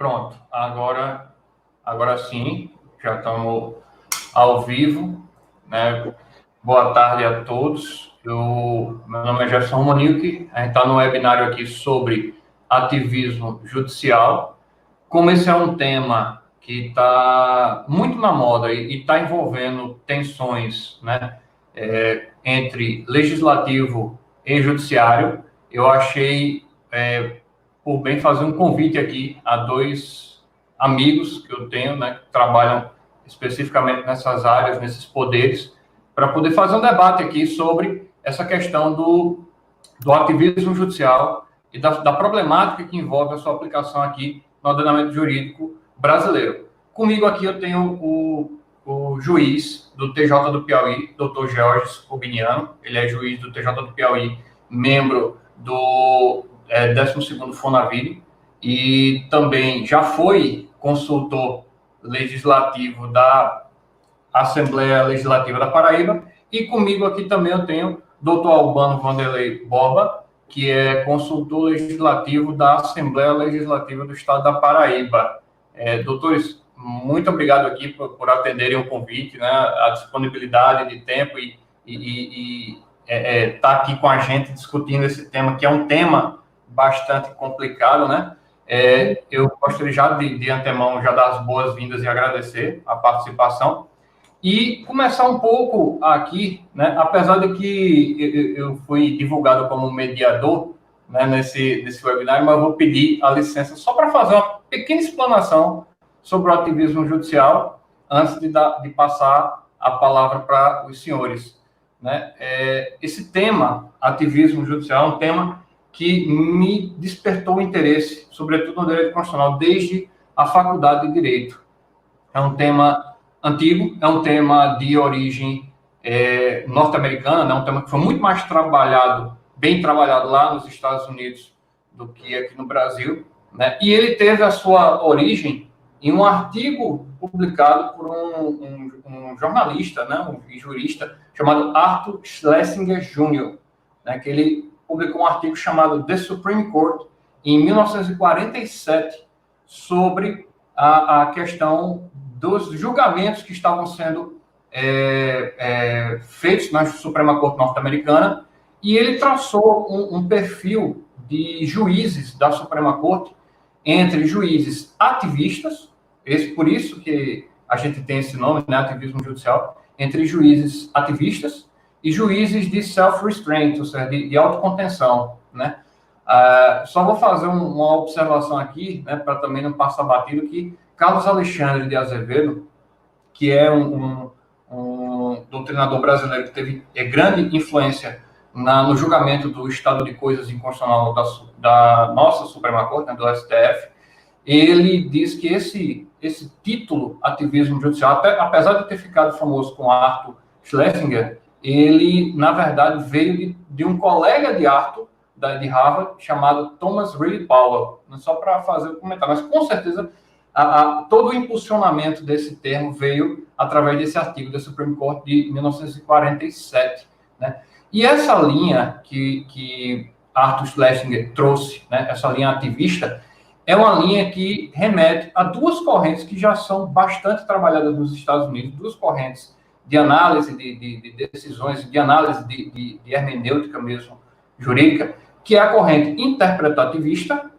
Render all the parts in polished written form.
Pronto, agora sim, já estamos ao vivo, né? Boa tarde a todos. Meu nome é Gerson Romanilke, a gente está no webinário aqui sobre ativismo judicial. Como esse é um tema que está muito na moda e está envolvendo tensões, né, entre legislativo e judiciário, eu achei por bem fazer um convite aqui a dois amigos que eu tenho, né, que trabalham especificamente nessas áreas, nesses poderes, para poder fazer um debate aqui sobre essa questão do ativismo judicial e da problemática que envolve a sua aplicação aqui no ordenamento jurídico brasileiro. Comigo aqui eu tenho o juiz do TJ do Piauí, Dr. Georges Urbiniano. Ele é juiz do TJ do Piauí, membro do 12º Fonaville, e também já foi consultor legislativo da Assembleia Legislativa da Paraíba. E comigo aqui também eu tenho Dr. Albano Vanderlei Borba, que é consultor legislativo da Assembleia Legislativa do Estado da Paraíba. Doutores, muito obrigado aqui por atenderem o convite, né, a disponibilidade de tempo e estar aqui com a gente discutindo esse tema, que é um tema bastante complicado, né? Eu gostaria já de antemão já dar as boas-vindas e agradecer a participação. E começar um pouco aqui, né, apesar de que eu fui divulgado como mediador, né, nesse webinar, mas eu vou pedir a licença só para fazer uma pequena explanação sobre o ativismo judicial, antes de passar a palavra para os senhores, né? Esse tema, ativismo judicial, é um tema que me despertou interesse, sobretudo no direito constitucional, desde a faculdade de Direito. É um tema antigo, é um tema de origem norte-americana, né? Um tema que foi muito mais bem trabalhado lá nos Estados Unidos do que aqui no Brasil, né? E ele teve a sua origem em um artigo publicado por um jornalista, né? Um jurista chamado Arthur Schlesinger Jr., né? Que ele publicou um artigo chamado The Supreme Court, em 1947, sobre a questão dos julgamentos que estavam sendo feitos na Suprema Corte norte-americana, e ele traçou um perfil de juízes da Suprema Corte entre juízes ativistas, por isso que a gente tem esse nome, né, ativismo judicial, entre juízes ativistas e juízes de self-restraint, ou seja, de autocontenção, né? Só vou fazer uma observação aqui, né, para também não passar batido, que Carlos Alexandre de Azevedo, que é um doutrinador brasileiro que teve grande influência no julgamento do estado de coisas inconstitucional da nossa Suprema Corte, né, do STF, ele diz que esse título, ativismo judicial, apesar de ter ficado famoso com Arthur Schlesinger, ele, na verdade, veio de um colega de Arthur, de Harvard, chamado Thomas Reilly Powell. Não só para fazer um comentário, mas com certeza todo o impulsionamento desse termo veio através desse artigo da Supreme Court de 1947. Né? E essa linha que Arthur Schlesinger trouxe, né, essa linha ativista, é uma linha que remete a duas correntes que já são bastante trabalhadas nos Estados Unidos, duas correntes de análise de decisões, de análise de hermenêutica mesmo, jurídica, que é a corrente interpretativista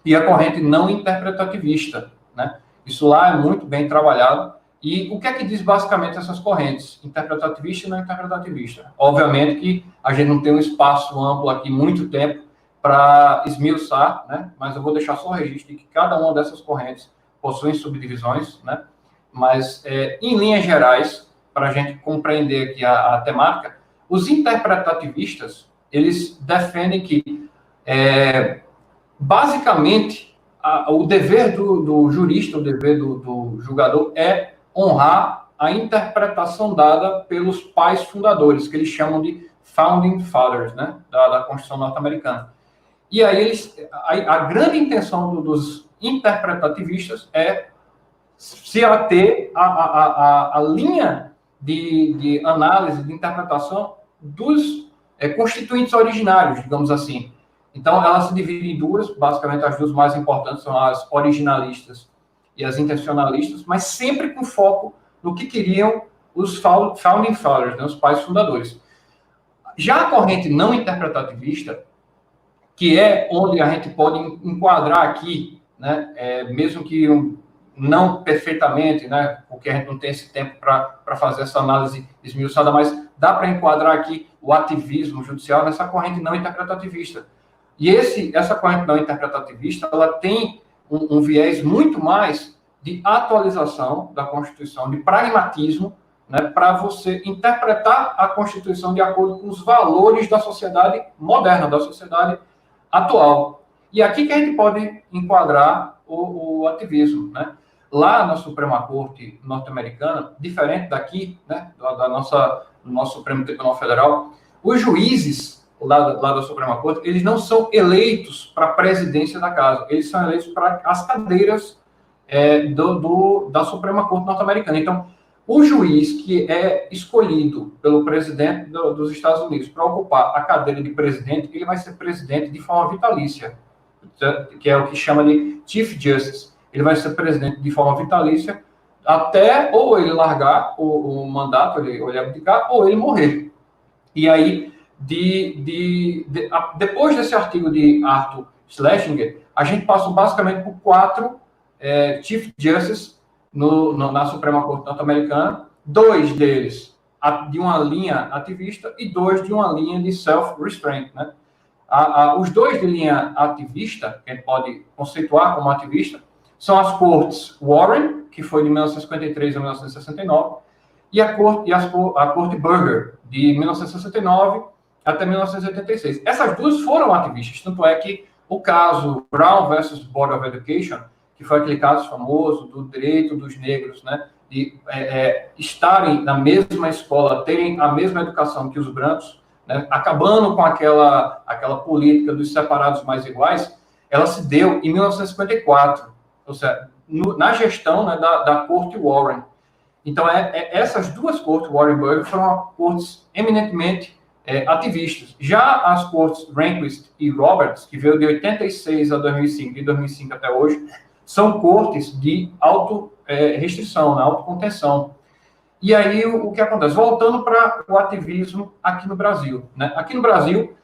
e a corrente não interpretativista, né? Isso lá é muito bem trabalhado. E o que é que diz basicamente essas correntes, interpretativista e não interpretativista? Obviamente que a gente não tem um espaço amplo aqui, muito tempo, para esmiuçar, né? Mas eu vou deixar só o registro de que cada uma dessas correntes possui subdivisões, né? Mas, em linhas gerais, para a gente compreender aqui a temática, os interpretativistas, eles defendem que, basicamente, o dever do jurista, o dever do julgador é honrar a interpretação dada pelos pais fundadores, que eles chamam de Founding Fathers, né, da Constituição norte-americana. E aí, a grande intenção dos interpretativistas é se ater à linha de análise, de interpretação dos constituintes originários, digamos assim. Então, ela se divide em duas, basicamente as duas mais importantes são as originalistas e as intencionalistas, mas sempre com foco no que queriam os founding fathers, né, os pais fundadores. Já a corrente não interpretativista, que é onde a gente pode enquadrar aqui, né, mesmo que não perfeitamente, né, porque a gente não tem esse tempo para fazer essa análise esmiuçada, mas dá para enquadrar aqui o ativismo judicial nessa corrente não interpretativista. E essa corrente não interpretativista, ela tem um viés muito mais de atualização da Constituição, de pragmatismo, né, para você interpretar a Constituição de acordo com os valores da sociedade moderna, da sociedade atual. E aqui que a gente pode enquadrar o ativismo, né? Lá na Suprema Corte norte-americana, diferente daqui, né, do nosso Supremo Tribunal Federal, os juízes lá da Suprema Corte, eles não são eleitos para a presidência da casa, eles são eleitos para as cadeiras da Suprema Corte norte-americana. Então, o juiz que é escolhido pelo presidente dos Estados Unidos para ocupar a cadeira de presidente, ele vai ser presidente de forma vitalícia, que é o que chama de Chief Justice. Ele vai ser presidente de forma vitalícia até ou ele largar o mandato, ele abdicar, ou ele morrer. E aí, depois desse artigo de Arthur Schlesinger, a gente passa basicamente por 4 Chief Justices na Suprema Corte norte-americana, 2 deles de uma linha ativista e 2 de uma linha de self-restraint, né? Os 2 de linha ativista, que a gente pode conceituar como ativista, são as cortes Warren, que foi de 1953 a 1969, e a corte Burger, de 1969 até 1986. Essas duas foram ativistas, tanto é que o caso Brown versus Board of Education, que foi aquele caso famoso do direito dos negros, né, de estarem na mesma escola, terem a mesma educação que os brancos, né, acabando com aquela política dos separados mais iguais, ela se deu em 1954, ou seja, na gestão, né, da Corte Warren. Então, essas duas cortes, Warren e Burger, foram cortes eminentemente ativistas. Já as cortes Rehnquist e Roberts, que veio de 86 a 2005, de 2005 até hoje, são cortes de auto-restrição, né, autocontenção. E aí, o que acontece? Voltando para o ativismo aqui no Brasil. Né? Aqui no Brasil,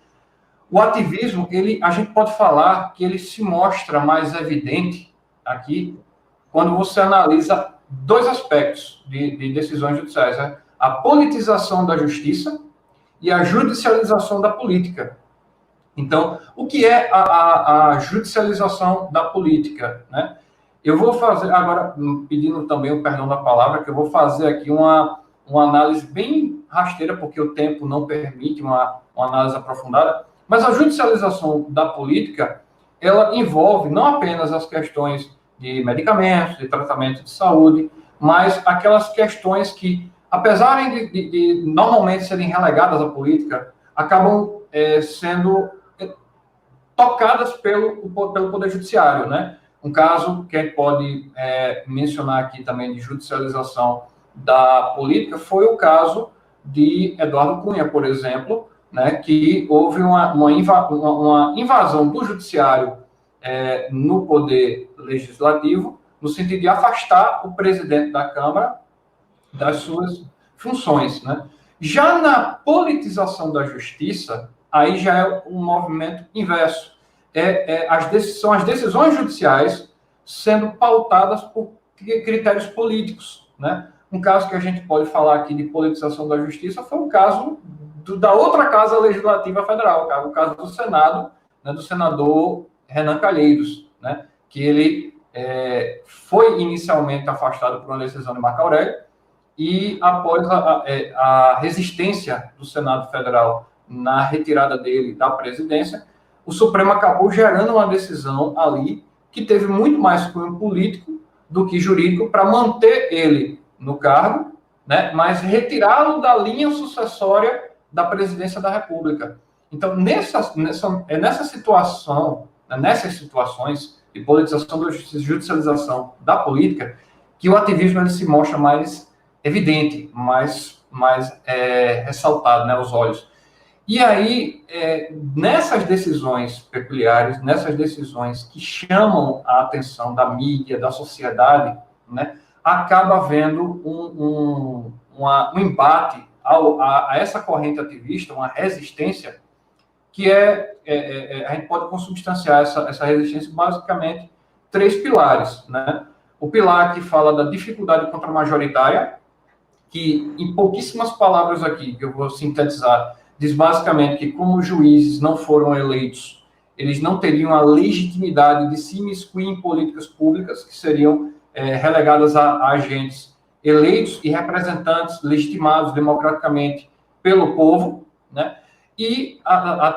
o ativismo, a gente pode falar que ele se mostra mais evidente aqui quando você analisa 2 aspectos de decisões judiciais. Né? A politização da justiça e a judicialização da política. Então, o que é a judicialização da política? Né? Eu vou fazer, agora, pedindo também o perdão da palavra, que eu vou fazer aqui uma análise bem rasteira, porque o tempo não permite uma análise aprofundada, mas a judicialização da política, ela envolve não apenas as questões de medicamentos, de tratamento de saúde, mas aquelas questões que, apesar de normalmente serem relegadas à política, acabam sendo tocadas pelo Poder Judiciário, né? Um caso que a gente pode mencionar aqui também de judicialização da política foi o caso de Eduardo Cunha, por exemplo, né, que houve uma invasão do judiciário no poder legislativo, no sentido de afastar o presidente da Câmara das suas funções. Né? Já na politização da justiça, aí já é um movimento inverso. São as decisões judiciais sendo pautadas por critérios políticos. Né? Um caso que a gente pode falar aqui de politização da justiça foi o caso da outra Casa Legislativa Federal, o caso do Senado, né, do senador Renan Calheiros, né, que ele foi inicialmente afastado por uma decisão de Marco Aurélio e, após a resistência do Senado Federal na retirada dele da presidência, o Supremo acabou gerando uma decisão ali que teve muito mais cunho político do que jurídico para manter ele no cargo, né, mas retirá-lo da linha sucessória da presidência da República. Então, nessas situações de politização da justiça, judicialização da política, que o ativismo ele se mostra mais evidente, mais ressaltado, né, aos olhos. E aí, nessas decisões peculiares, nessas decisões que chamam a atenção da mídia, da sociedade, né, acaba havendo um embate a essa corrente ativista, uma resistência, que a gente pode consubstanciar essa resistência basicamente três pilares, né? O pilar que fala da dificuldade contra-majoritária, que em pouquíssimas palavras aqui, que eu vou sintetizar, diz basicamente que como os juízes não foram eleitos, eles não teriam a legitimidade de se imiscuir em políticas públicas, que seriam relegadas a agentes eleitos e representantes legitimados democraticamente pelo povo, né? E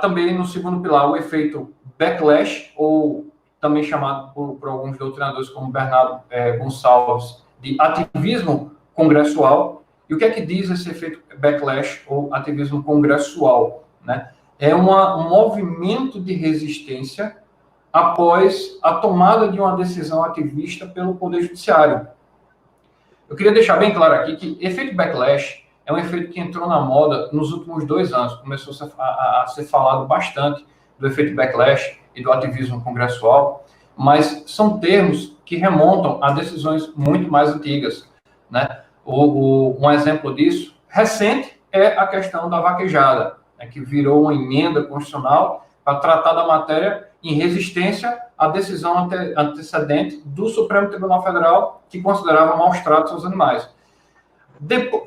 também, no segundo pilar, o efeito backlash, ou também chamado por alguns doutrinadores como Bernardo Gonçalves, de ativismo congressual. E o que é que diz esse efeito backlash, ou ativismo congressual? Né? É um movimento de resistência após a tomada de uma decisão ativista pelo Poder Judiciário. Eu queria deixar bem claro aqui que efeito backlash é um efeito que entrou na moda nos últimos 2 anos. Começou a ser falado bastante do efeito backlash e do ativismo congressual, mas são termos que remontam a decisões muito mais antigas, né? Um exemplo disso, recente, é a questão da vaquejada, né, que virou uma emenda constitucional para tratar da matéria em resistência à decisão antecedente do Supremo Tribunal Federal, que considerava maus tratos aos animais.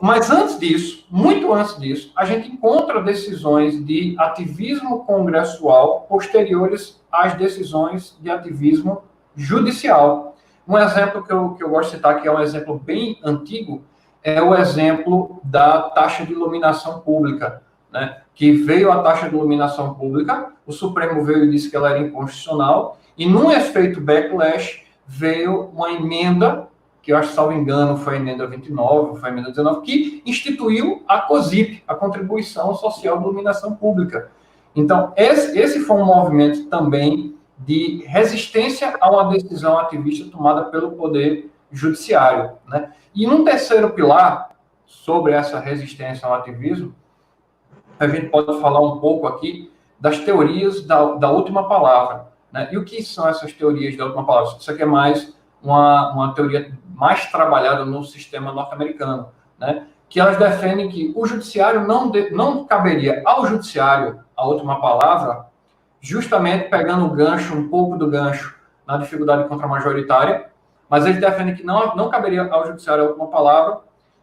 Mas antes disso, muito antes disso, a gente encontra decisões de ativismo congressual posteriores às decisões de ativismo judicial. Um exemplo que eu gosto de citar, que é um exemplo bem antigo, é o exemplo da taxa de iluminação pública, né? Que veio a taxa de iluminação pública, o Supremo veio e disse que ela era inconstitucional, e num efeito backlash veio uma emenda, que eu acho, salvo engano, foi a emenda 29, foi a emenda 19, que instituiu a COSIP, a Contribuição Social de Iluminação Pública. Então, esse foi um movimento também de resistência a uma decisão ativista tomada pelo Poder Judiciário, né? E um terceiro pilar sobre essa resistência ao ativismo, a gente pode falar um pouco aqui das teorias da última palavra, né? E o que são essas teorias da última palavra? Isso aqui é mais uma teoria mais trabalhada no sistema norte-americano, né? Que elas defendem que o judiciário não caberia ao judiciário a última palavra, justamente pegando o gancho, um pouco do gancho na dificuldade contra-majoritária, mas eles defendem que não caberia ao judiciário a última palavra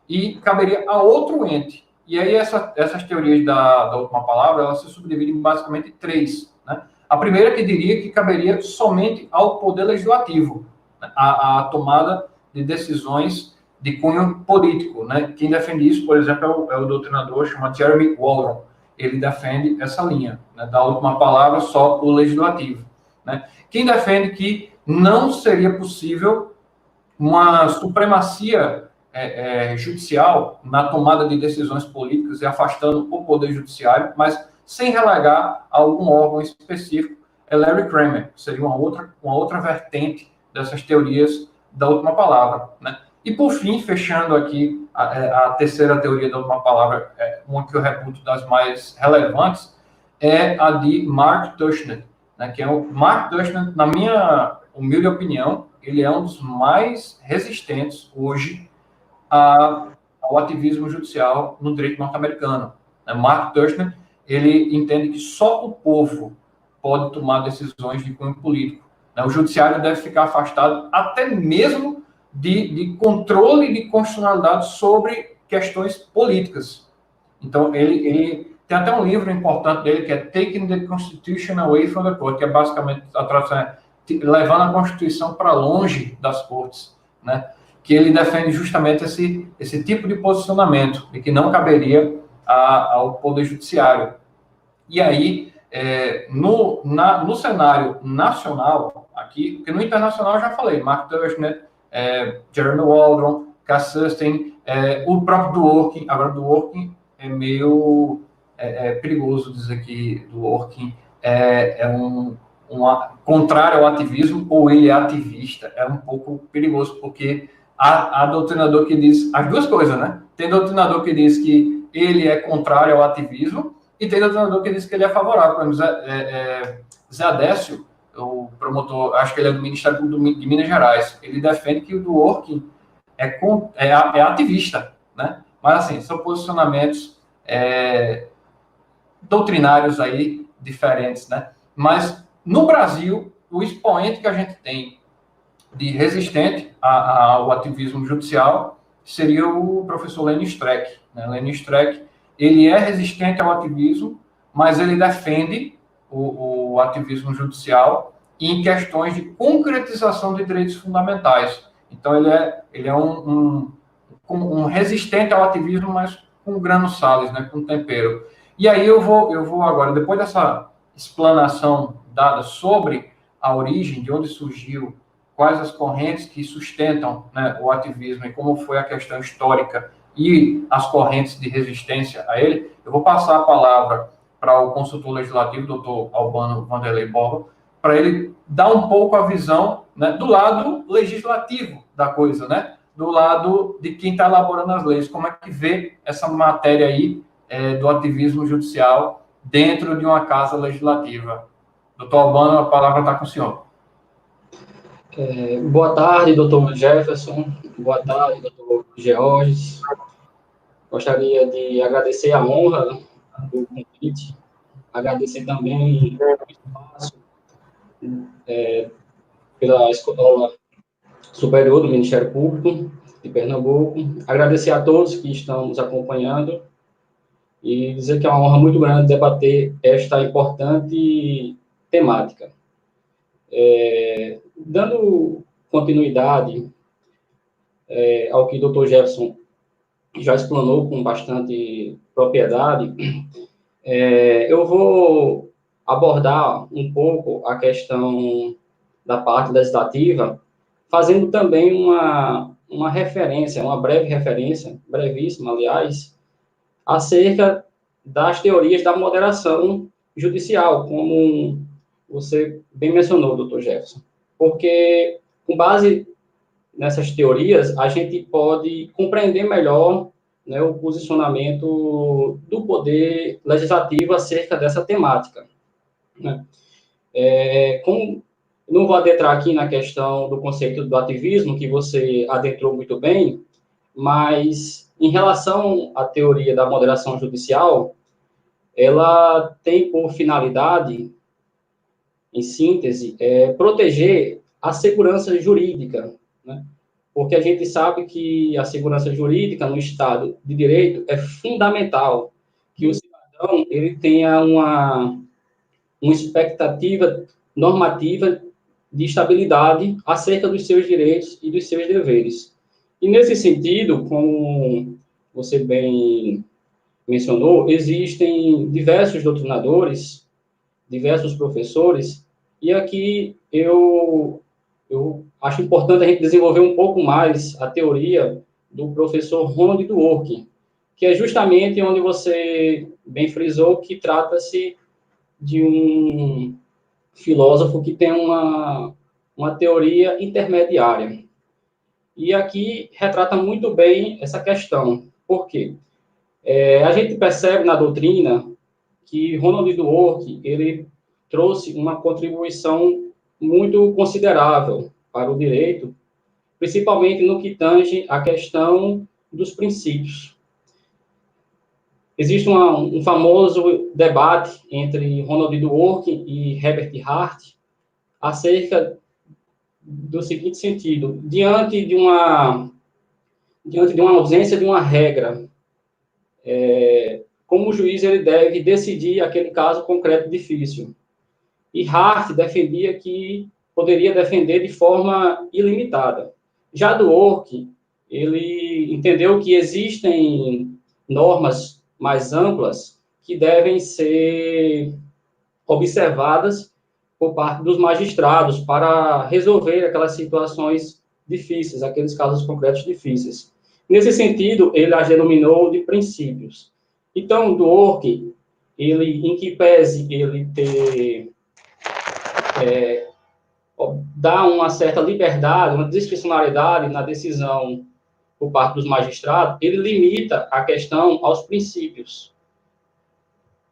e caberia a outro ente. E aí essas teorias da última palavra, elas se subdividem basicamente em 3, né? A primeira que diria que caberia somente ao Poder Legislativo, né? A tomada de decisões de cunho político, né? Quem defende isso, por exemplo, é o doutrinador chamado Jeremy Waldron. Ele defende essa linha, né? Da última palavra só o Legislativo, né? Quem defende que não seria possível uma supremacia judicial na tomada de decisões políticas e afastando o Poder Judiciário, mas sem relegar a algum órgão específico, é Larry Kramer, que seria uma outra vertente dessas teorias da última palavra, né? E, por fim, fechando aqui a terceira teoria da última palavra, uma que eu reputo das mais relevantes, é a de Mark Tushnet, né? Que é o Mark Tushnet, na minha humilde opinião, ele é um dos mais resistentes hoje ao ativismo judicial no direito norte-americano. Mark Tushnet, ele entende que só o povo pode tomar decisões de cunho político. O judiciário deve ficar afastado até mesmo de controle de constitucionalidade sobre questões políticas. Então, ele tem até um livro importante dele, que é Taking the Constitution Away from the Court, que é basicamente a tradução levando a Constituição para longe das cortes, né? Que ele defende justamente esse tipo de posicionamento, de que não caberia ao Poder Judiciário. E aí, no cenário nacional, aqui, porque no internacional eu já falei, Mark Tushnet, Jeremy Waldron, Cass Sunstein, o próprio Dworkin. Agora, Dworkin é meio perigoso dizer que Dworkin contrário ao ativismo, ou ele é ativista. É um pouco perigoso, porque há doutrinador que diz as duas coisas, né? Tem doutrinador que diz que ele é contrário ao ativismo, e tem doutrinador que diz que ele é favorável. Por exemplo, Zé Adécio, o promotor, acho que ele é do Ministério Público de Minas Gerais, ele defende que o do working é ativista, né? Mas, assim, são posicionamentos doutrinários aí diferentes, né? Mas, no Brasil, o expoente que a gente tem de resistente ao ativismo judicial seria o professor Lênin Streck, né? Lênin Streck, ele é resistente ao ativismo, mas ele defende o ativismo judicial em questões de concretização de direitos fundamentais. Então, ele é um resistente ao ativismo, mas com grano Salles, né, com tempero. E aí eu vou agora, depois dessa explanação dada sobre a origem, de onde surgiu, quais as correntes que sustentam, né, o ativismo e como foi a questão histórica e as correntes de resistência a ele, eu vou passar a palavra para o consultor legislativo, doutor Albano Vanderlei Borba, para ele dar um pouco a visão, né, do lado legislativo da coisa, né? Do lado de quem está elaborando as leis, como é que vê essa matéria aí do ativismo judicial dentro de uma casa legislativa. Doutor Albano, a palavra está com o senhor. Boa tarde, doutor Jefferson. Boa tarde, doutor Georges. Gostaria de agradecer a honra do convite, agradecer também o espaço pela Escola Superior do Ministério Público de Pernambuco, agradecer a todos que estão nos acompanhando e dizer que é uma honra muito grande debater esta importante temática. Dando continuidade ao que o Dr. Jefferson já explanou com bastante propriedade, eu vou abordar um pouco a questão da parte legislativa, fazendo também uma referência, uma breve referência, brevíssima, aliás, acerca das teorias da moderação judicial, como você bem mencionou, doutor Jefferson. Porque, com base nessas teorias, a gente pode compreender melhor, né, o posicionamento do poder legislativo acerca dessa temática, né? Não vou adentrar aqui na questão do conceito do ativismo, que você adentrou muito bem, mas em relação à teoria da moderação judicial, ela tem por finalidade, em síntese, proteger a segurança jurídica, né? Porque a gente sabe que a segurança jurídica no Estado de Direito é fundamental, que o cidadão ele tenha uma expectativa normativa de estabilidade acerca dos seus direitos e dos seus deveres. E, nesse sentido, como você bem mencionou, existem diversos doutrinadores, diversos professores, e aqui eu acho importante a gente desenvolver um pouco mais a teoria do professor Ronald Dworkin, que é justamente onde você bem frisou que trata-se de um filósofo que tem uma teoria intermediária. E aqui retrata muito bem essa questão. Por quê? A gente percebe na doutrina que Ronald Dworkin, ele trouxe uma contribuição muito considerável para o direito, principalmente no que tange a questão dos princípios. Existe um famoso debate entre Ronald Dworkin e Herbert Hart acerca do seguinte sentido: diante de uma ausência de uma regra, como o juiz ele deve decidir aquele caso concreto difícil. E Hart defendia que poderia defender de forma ilimitada. Já Dworkin, ele entendeu que existem normas mais amplas que devem ser observadas por parte dos magistrados para resolver aquelas situações difíceis, aqueles casos concretos difíceis. Nesse sentido, ele as denominou de princípios. Então, Dworkin, em que pese ele dá uma certa liberdade, uma discricionariedade na decisão por parte dos magistrados, ele limita a questão aos princípios.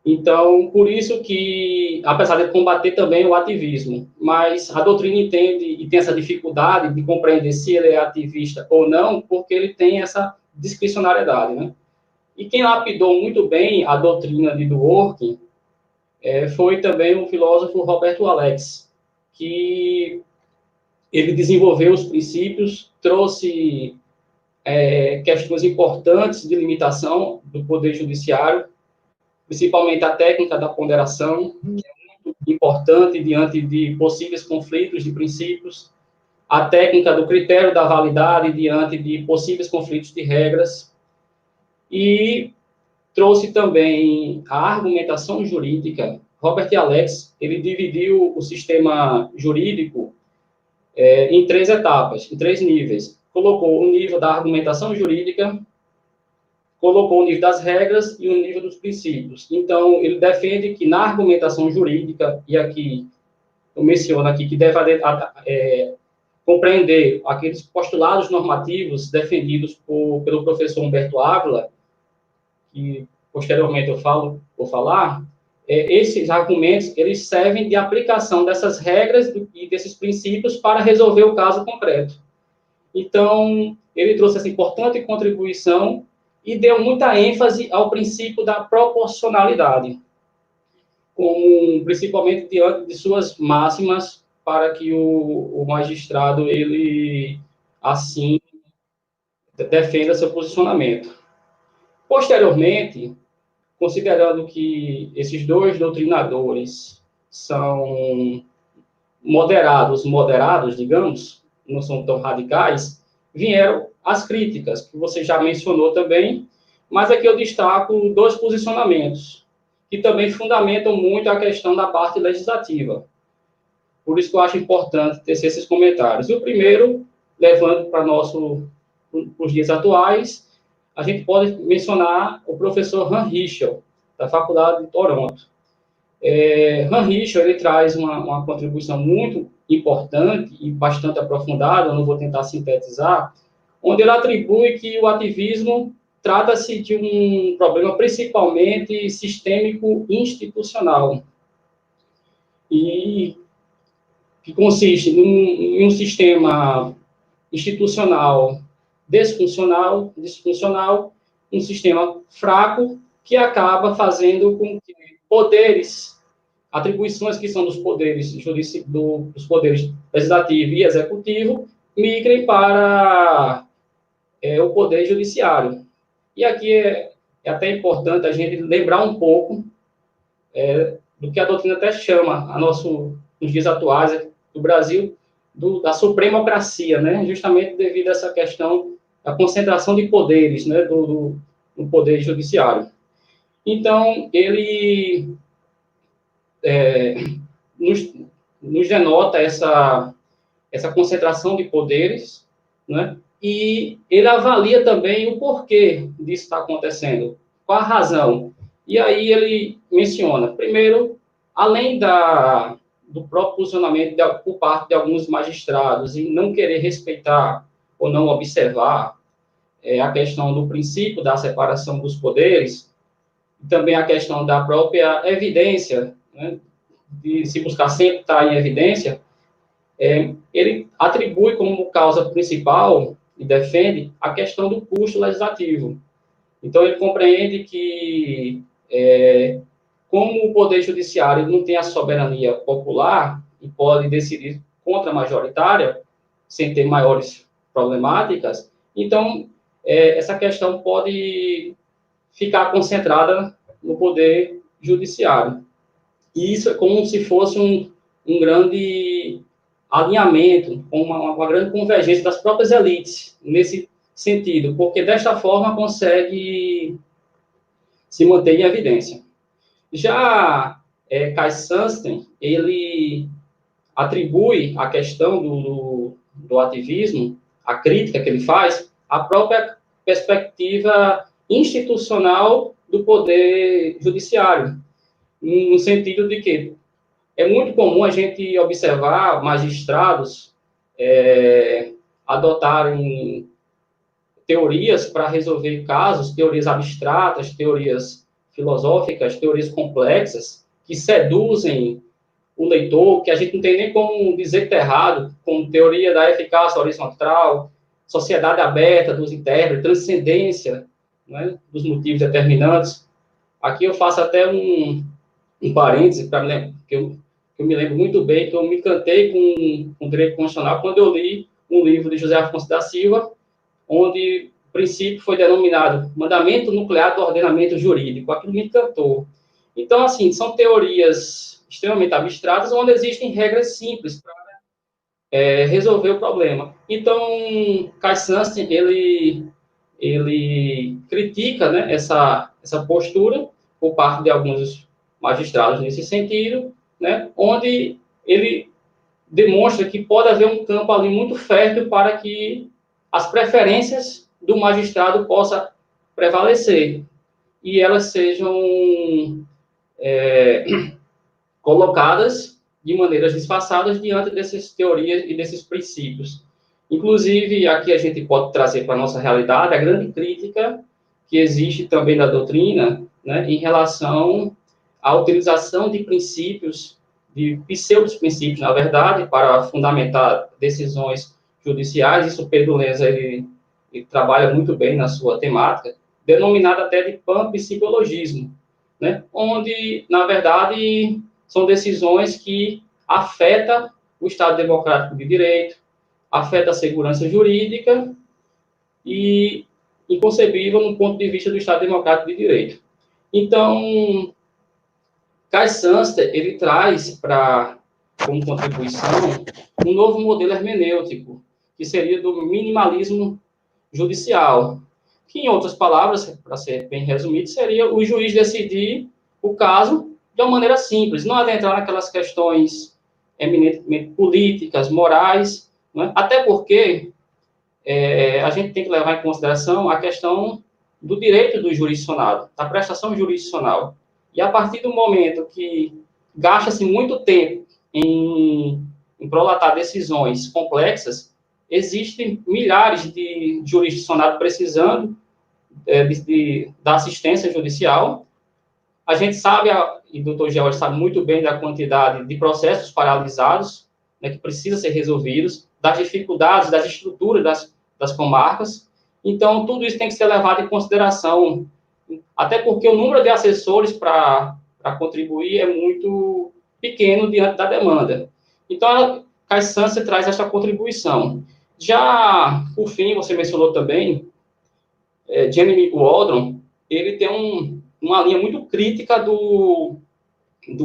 Então, por isso que, apesar de combater também o ativismo, mas a doutrina entende e tem essa dificuldade de compreender se ele é ativista ou não, porque ele tem essa discricionariedade, né? E quem lapidou muito bem a doutrina de Dworkin foi também o filósofo Roberto Alex, que ele desenvolveu os princípios, trouxe questões importantes de limitação do poder judiciário, principalmente a técnica da ponderação, que é muito importante diante de possíveis conflitos de princípios, a técnica do critério da validade diante de possíveis conflitos de regras, e trouxe também a argumentação jurídica. Robert Alex, ele dividiu o sistema jurídico em 3 etapas, em 3 níveis. Colocou o nível da argumentação jurídica, colocou o nível das regras e o nível dos princípios. Então, ele defende que na argumentação jurídica, e aqui eu menciono aqui que deve compreender aqueles postulados normativos defendidos pelo professor Humberto Ávila, que posteriormente vou falar, esses argumentos, eles servem de aplicação dessas regras e desses princípios para resolver o caso concreto. Então, ele trouxe essa importante contribuição e deu muita ênfase ao princípio da proporcionalidade, principalmente diante de suas máximas, para que o magistrado, ele, assim, defenda seu posicionamento. Posteriormente, considerando que esses 2 doutrinadores são moderados, digamos, não são tão radicais, vieram as críticas, que você já mencionou também, mas aqui eu destaco 2 posicionamentos, que também fundamentam muito a questão da parte legislativa. Por isso que eu acho importante tecer esses comentários. E o primeiro, levando para os dias atuais, a gente pode mencionar o professor Han Richel, da Faculdade de Toronto. Han Richel, ele traz uma contribuição muito importante e bastante aprofundada, eu não vou tentar sintetizar, onde ele atribui que o ativismo trata-se de um problema principalmente sistêmico institucional, e que consiste em um sistema institucional disfuncional, um sistema fraco, que acaba fazendo com que atribuições que são dos poderes legislativo e executivo, migrem para o poder judiciário. E aqui é até importante a gente lembrar um pouco do que a doutrina até chama, nos dias atuais do Brasil, da supremocracia, né? Justamente devido a essa questão da concentração de poderes, né? do poder judiciário. Então, ele nos denota essa concentração de poderes, né? E ele avalia também o porquê disso está acontecendo, qual a razão. E aí ele menciona, primeiro, além do próprio posicionamento por parte de alguns magistrados em não querer respeitar ou não observar a questão do princípio da separação dos poderes, e também a questão da própria evidência, né, de se buscar sempre estar em evidência, ele atribui como causa principal e defende a questão do custo legislativo. Então, ele compreende que, como o Poder Judiciário não tem a soberania popular e pode decidir contra a majoritária, sem ter maiores problemáticas, então, essa questão pode ficar concentrada no Poder Judiciário. E isso é como se fosse um grande alinhamento, uma grande convergência das próprias elites, nesse sentido, porque desta forma consegue se manter em evidência. Já Kai Sunstein, ele atribui a questão do ativismo, a crítica que ele faz, à própria perspectiva institucional do poder judiciário, no sentido de que é muito comum a gente observar magistrados adotarem teorias para resolver casos, teorias abstratas, teorias filosóficas, teorias complexas, que seduzem o leitor, que a gente não tem nem como dizer que está errado, como teoria da eficácia horizontal, sociedade aberta dos intérpretes, transcendência, né, dos motivos determinantes. Aqui eu faço até um parêntese, que eu me lembro muito bem, que eu me encantei com o direito constitucional quando eu li um livro de José Afonso da Silva, onde o princípio foi denominado mandamento nuclear do ordenamento jurídico. Aquilo me encantou. Então, assim, são teorias extremamente abstratas, onde existem regras simples para resolver o problema. Então, Kai Sunstein, ele critica, né, essa postura por parte de alguns magistrados nesse sentido, né, onde ele demonstra que pode haver um campo ali muito fértil para que as preferências do magistrado possam prevalecer e elas sejam colocadas de maneiras disfarçadas diante dessas teorias e desses princípios. Inclusive, aqui a gente pode trazer para a nossa realidade a grande crítica que existe também da doutrina, né, em relação à utilização de princípios, de pseudos-princípios, na verdade, para fundamentar decisões judiciais. Isso Pedro Lenza, ele trabalha muito bem na sua temática, denominada até de panpsicologismo, né, onde, na verdade, são decisões que afetam o Estado Democrático de Direito, afeta a segurança jurídica e inconcebível no ponto de vista do Estado Democrático de Direito. Então, Kai Sunstein, ele traz como contribuição um novo modelo hermenêutico, que seria do minimalismo judicial, que, em outras palavras, para ser bem resumido, seria o juiz decidir o caso de uma maneira simples, não adentrar naquelas questões eminentemente políticas, morais, né? Até porque a gente tem que levar em consideração a questão do direito do jurisdicionado, da prestação jurisdicional. E a partir do momento que gasta-se muito tempo em prolatar decisões complexas, existem milhares de jurisdicionados precisando da assistência judicial. A gente sabe, e o doutor George sabe muito bem da quantidade de processos paralisados, né, que precisam ser resolvidos, das dificuldades, das estruturas das comarcas. Então, tudo isso tem que ser levado em consideração, até porque o número de assessores para contribuir é muito pequeno diante da demanda. Então, a Sunstein traz essa contribuição. Já, por fim, você mencionou também, Jeremy Waldron, ele tem uma linha muito crítica do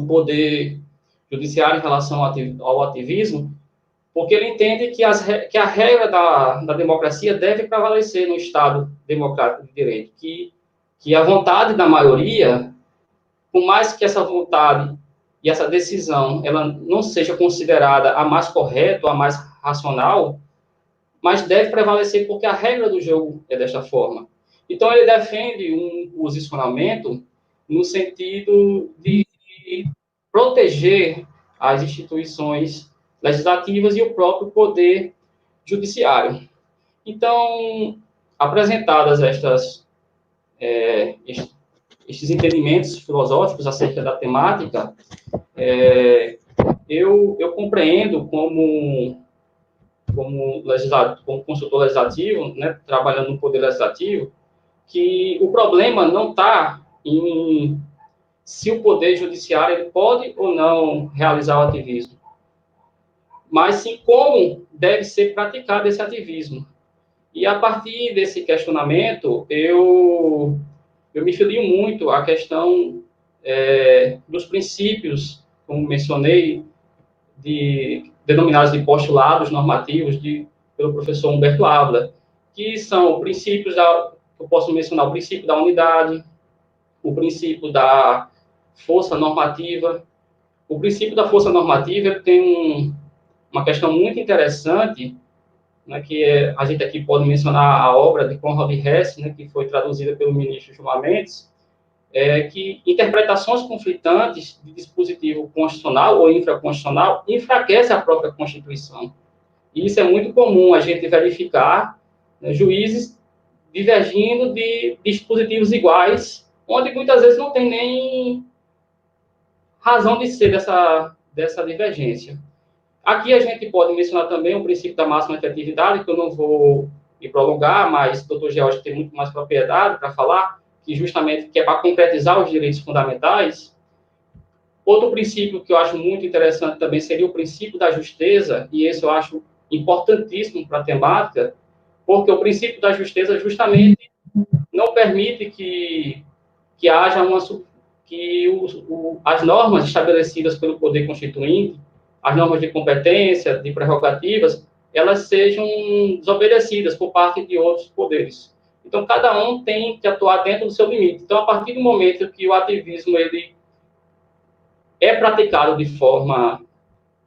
poder judiciário em relação ao ativismo, porque ele entende que a regra da democracia deve prevalecer no Estado democrático de direito, que a vontade da maioria, por mais que essa vontade e essa decisão ela não seja considerada a mais correta, a mais racional, mas deve prevalecer porque a regra do jogo é desta forma. Então, ele defende um posicionamento no sentido de proteger as instituições legislativas e o próprio poder judiciário. Então, apresentadas estes entendimentos filosóficos acerca da temática, eu compreendo como consultor legislativo, né, trabalhando no poder legislativo, que o problema não está em se o poder judiciário ele pode ou não realizar o ativismo, mas sim como deve ser praticado esse ativismo. E a partir desse questionamento, eu me filio muito à questão dos princípios, como mencionei, denominados de postulados normativos pelo professor Humberto Ávila, que são princípios eu posso mencionar o princípio da unidade, o princípio da força normativa. O princípio da força normativa tem uma questão muito interessante, né, que a gente aqui pode mencionar a obra de Conrad Hess, né, que foi traduzida pelo ministro Gilmar Mendes, que interpretações conflitantes de dispositivo constitucional ou infraconstitucional enfraquecem a própria Constituição. E isso é muito comum a gente verificar, né, juízes divergindo de dispositivos iguais, onde muitas vezes não tem nem razão de ser dessa divergência. Aqui a gente pode mencionar também o princípio da máxima efetividade, que eu não vou me prolongar, mas o Dr. George tem muito mais propriedade para falar, que justamente que é para concretizar os direitos fundamentais. Outro princípio que eu acho muito interessante também seria o princípio da justeza, e esse eu acho importantíssimo para a temática, porque o princípio da justeza justamente não permite que haja as normas estabelecidas pelo poder constituinte, as normas de competência, de prerrogativas, elas sejam desobedecidas por parte de outros poderes. Então, cada um tem que atuar dentro do seu limite. Então, a partir do momento que o ativismo ele é praticado de forma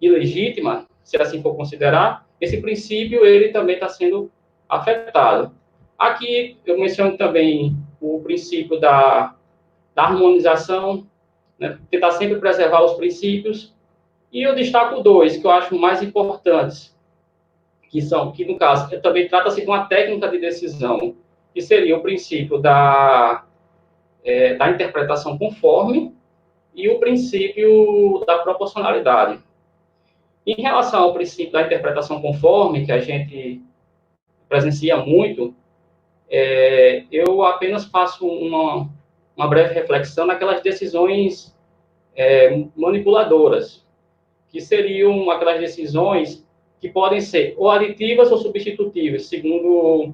ilegítima, se assim for considerar, esse princípio ele também está sendo afetado. Aqui eu menciono também o princípio da harmonização, né? Tentar sempre preservar os princípios. E eu destaco dois que eu acho mais importantes, que no caso também trata-se de uma técnica de decisão, que seria o princípio da interpretação conforme e o princípio da proporcionalidade. Em relação ao princípio da interpretação conforme, que a gente presencia muito, eu apenas faço uma breve reflexão naquelas decisões manipuladoras, que seriam aquelas decisões que podem ser ou aditivas ou substitutivas, segundo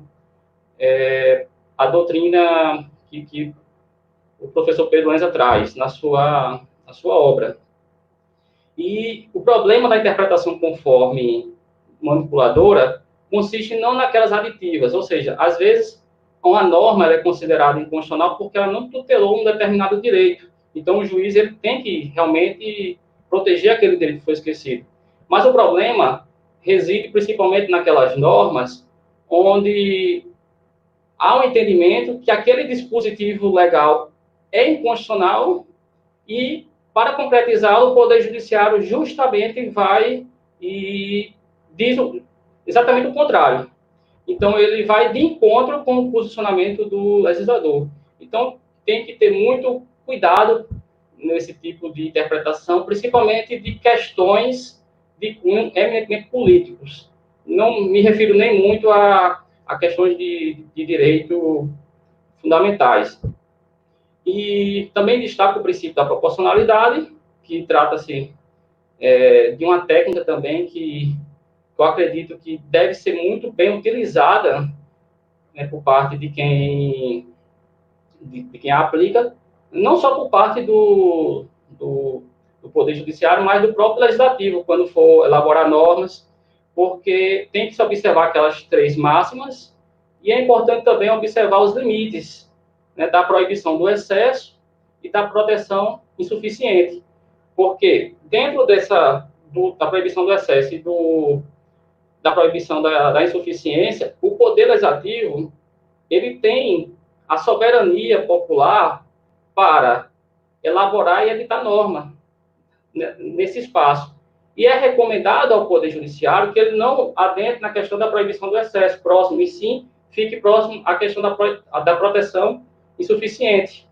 a doutrina que o professor Pedro Lenza traz na sua obra. E o problema da interpretação conforme manipuladora consiste não naquelas aditivas, ou seja, às vezes uma norma é considerada inconstitucional porque ela não tutelou um determinado direito. Então, o juiz ele tem que realmente proteger aquele direito que foi esquecido. Mas o problema reside principalmente naquelas normas onde há um entendimento que aquele dispositivo legal é inconstitucional e, para concretizá-lo, o Poder Judiciário justamente vai e diz exatamente o contrário. Então, ele vai de encontro com o posicionamento do legislador. Então, tem que ter muito cuidado nesse tipo de interpretação, principalmente de questões de cunho eminentemente políticos. Não me refiro nem muito a questões de direito fundamentais. E também destaco o princípio da proporcionalidade, que trata-se de uma técnica também que eu acredito que deve ser muito bem utilizada, né, por parte de quem a aplica, não só por parte do Poder Judiciário, mas do próprio Legislativo, quando for elaborar normas, porque tem que se observar aquelas três máximas, e é importante também observar os limites, né, da proibição do excesso e da proteção insuficiente. Porque dentro da proibição do excesso e da proibição da insuficiência, o Poder Legislativo ele tem a soberania popular para elaborar e editar norma nesse espaço. E é recomendado ao Poder Judiciário que ele não adentre na questão da proibição do excesso próximo, e sim fique próximo à questão da proteção insuficiente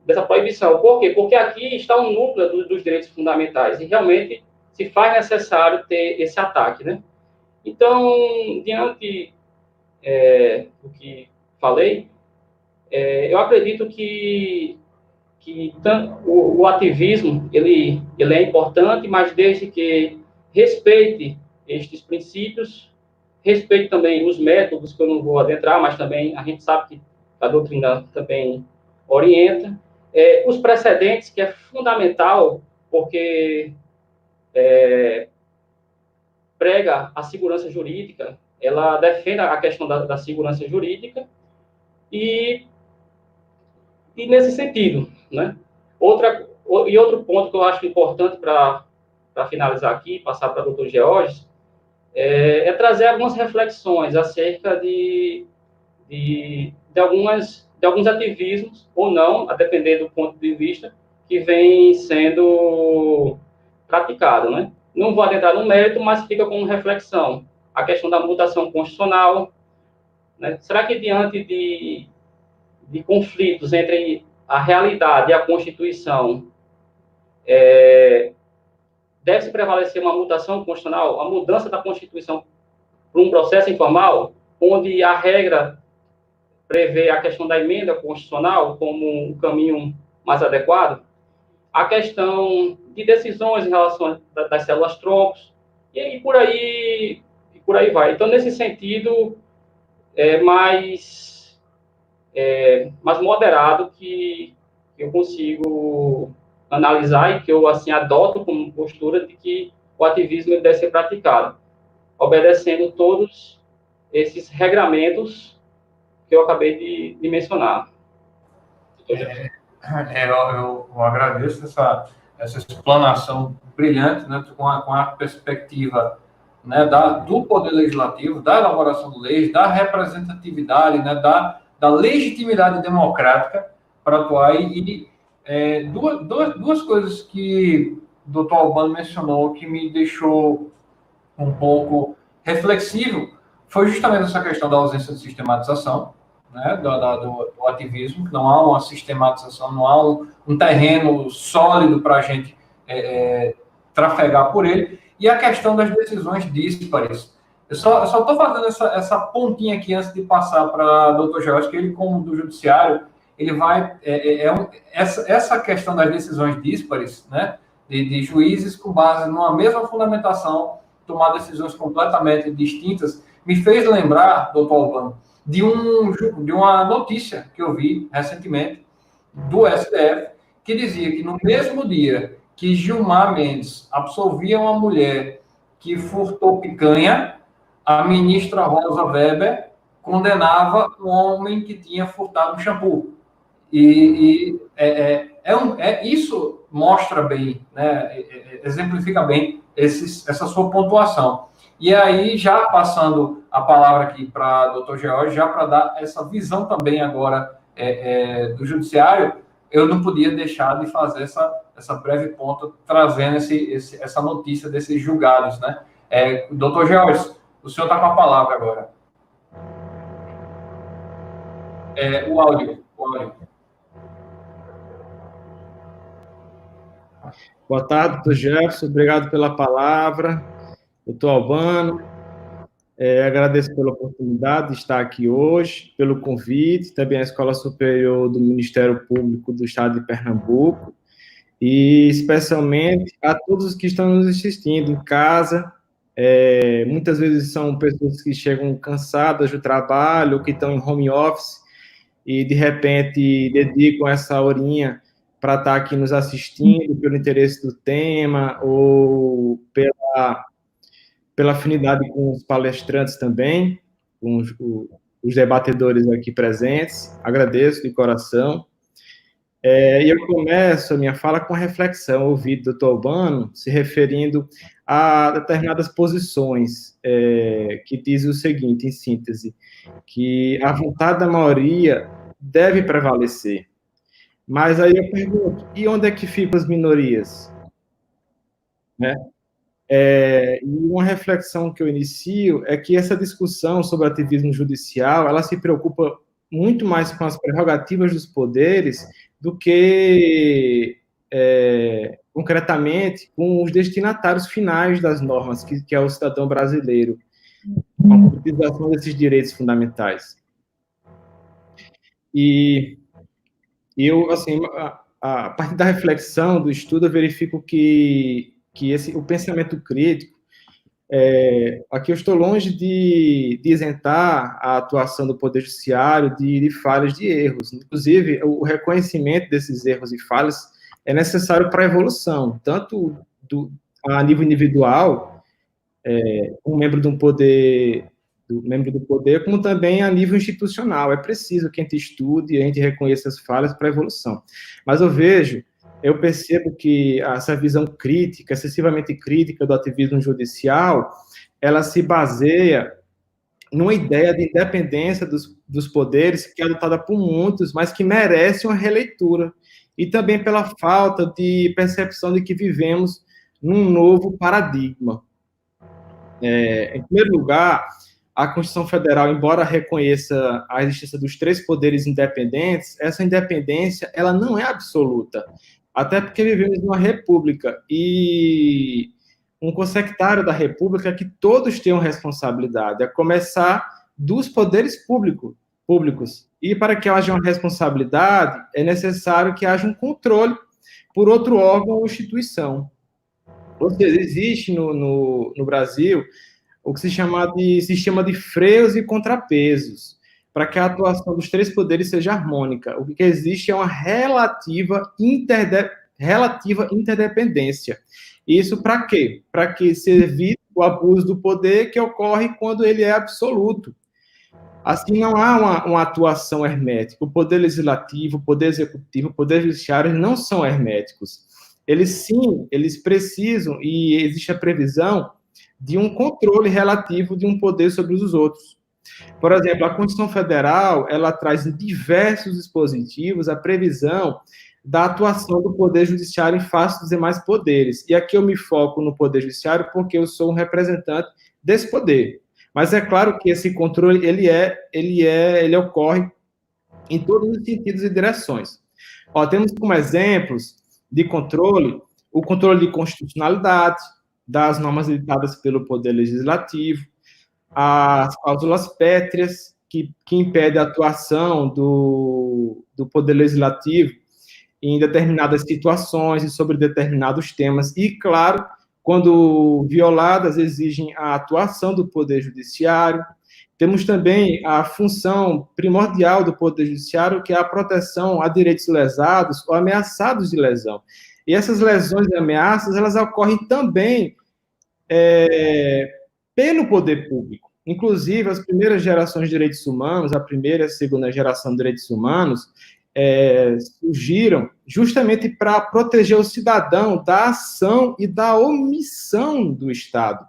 dessa proibição. Por quê? Porque aqui está o núcleo dos direitos fundamentais e realmente se faz necessário ter esse ataque, né? Então, diante do que falei, eu acredito que o ativismo ele é importante, mas desde que respeite estes princípios, respeite também os métodos, que eu não vou adentrar, mas também a gente sabe que a doutrina também orienta, os precedentes, que é fundamental, porque prega a segurança jurídica, ela defende a questão da segurança jurídica, e nesse sentido, né? Outro ponto que eu acho importante para finalizar aqui, passar para o Dr. Georges, é trazer algumas reflexões acerca de alguns ativismos, ou não, a depender do ponto de vista, que vem sendo praticado, né? Não vou adentrar no mérito, mas fica como reflexão. A questão da mutação constitucional, né? Será que diante de conflitos entre a realidade e a Constituição, deve-se prevalecer uma mutação constitucional, a mudança da Constituição para um processo informal, onde a regra prevê a questão da emenda constitucional como um caminho mais adequado, a questão de decisões em relação das células-troncos, e por aí vai. Então, nesse sentido, mais moderado que eu consigo analisar e que eu, assim, adoto como postura de que o ativismo deve ser praticado, obedecendo todos esses regramentos que eu acabei de mencionar. Eu agradeço essa explanação brilhante, né, com a perspectiva, né, do Poder Legislativo, da elaboração de leis, da representatividade, né, da legitimidade democrática para atuar. E duas coisas que o doutor Albano mencionou que me deixou um pouco reflexivo foi justamente essa questão da ausência de sistematização, né, do ativismo. Não há uma sistematização, não há um terreno sólido para a gente trafegar por ele, e a questão das decisões díspares. Eu só estou fazendo essa pontinha aqui antes de passar para o doutor George, que ele, como do judiciário, ele vai... essa questão das decisões díspares, né, de juízes com base numa mesma fundamentação, tomar decisões completamente distintas, me fez lembrar, doutor Albano, de uma notícia que eu vi recentemente do STF, que dizia que no mesmo dia que Gilmar Mendes absolvia uma mulher que furtou picanha, a ministra Rosa Weber condenava um homem que tinha furtado um shampoo. Isso mostra bem, né, exemplifica bem essa sua pontuação. E aí, já passando a palavra aqui para o Dr. George, já para dar essa visão também agora do judiciário, eu não podia deixar de fazer essa breve ponta, trazendo essa notícia desses julgados, né? Dr. George, o senhor está com a palavra agora. O áudio. Boa tarde, doutor Jefferson. Obrigado pela palavra. Doutor Albano, agradeço pela oportunidade de estar aqui hoje, pelo convite, também à Escola Superior do Ministério Público do Estado de Pernambuco, e especialmente a todos os que estão nos assistindo em casa. Muitas vezes são pessoas que chegam cansadas do trabalho, ou que estão em home office, e de repente dedicam essa horinha para estar aqui nos assistindo pelo interesse do tema, ou pela afinidade com os palestrantes também, com os debatedores aqui presentes. Agradeço de coração. E eu começo a minha fala com a reflexão. Eu ouvi do Dr. Albano se referindo a determinadas posições, que dizem o seguinte, em síntese, que a vontade da maioria deve prevalecer. Mas aí eu pergunto, e onde é que ficam as minorias? Né? E uma reflexão que eu inicio é que essa discussão sobre ativismo judicial, ela se preocupa muito mais com as prerrogativas dos poderes do que, concretamente, com os destinatários finais das normas, que é o cidadão brasileiro, com a concretização desses direitos fundamentais. E eu, assim, a partir da reflexão, do estudo, eu verifico que o pensamento crítico, aqui eu estou longe de isentar a atuação do Poder Judiciário de falhas, de erros. Inclusive, o reconhecimento desses erros e falhas é necessário para a evolução, tanto a nível individual, um membro do poder, como também a nível institucional. É preciso que a gente estude e a gente reconheça as falhas para a evolução. Mas eu percebo que essa visão crítica, excessivamente crítica do ativismo judicial, ela se baseia numa ideia de independência dos poderes que é adotada por muitos, mas que merece uma releitura. E também pela falta de percepção de que vivemos num novo paradigma. Em primeiro lugar, a Constituição Federal, embora reconheça a existência dos 3 poderes independentes, essa independência ela não é absoluta, até porque vivemos numa república, e um consectário da república é que todos tenham responsabilidade, a começar dos poderes públicos. E para que haja uma responsabilidade, é necessário que haja um controle por outro órgão ou instituição. Ou seja, existe no Brasil o que se chama de sistema de freios e contrapesos, para que a atuação dos 3 poderes seja harmônica. O que existe é uma relativa interdependência. Isso para quê? Para que se evite o abuso do poder que ocorre quando ele é absoluto. Assim, não há uma atuação hermética. O poder legislativo, o poder executivo, o poder judiciário não são herméticos. Eles precisam, e existe a previsão de um controle relativo de um poder sobre os outros. Por exemplo, a Constituição Federal, ela traz em diversos dispositivos a previsão da atuação do Poder Judiciário em face dos demais poderes. E aqui eu me foco no Poder Judiciário porque eu sou um representante desse poder. Mas é claro que esse controle, ele ocorre em todos os sentidos e direções. Temos como exemplos de controle o controle de constitucionalidade das normas editadas pelo Poder Legislativo, as cláusulas pétreas, que impedem a atuação do Poder Legislativo em determinadas situações e sobre determinados temas, e, claro, quando violadas, exigem a atuação do Poder Judiciário. Temos também a função primordial do Poder Judiciário, que é a proteção a direitos lesados ou ameaçados de lesão. E essas lesões e ameaças, elas ocorrem também pelo poder público. Inclusive, as primeiras gerações de direitos humanos, a primeira e a segunda geração de direitos humanos, surgiram justamente para proteger o cidadão da ação e da omissão do Estado.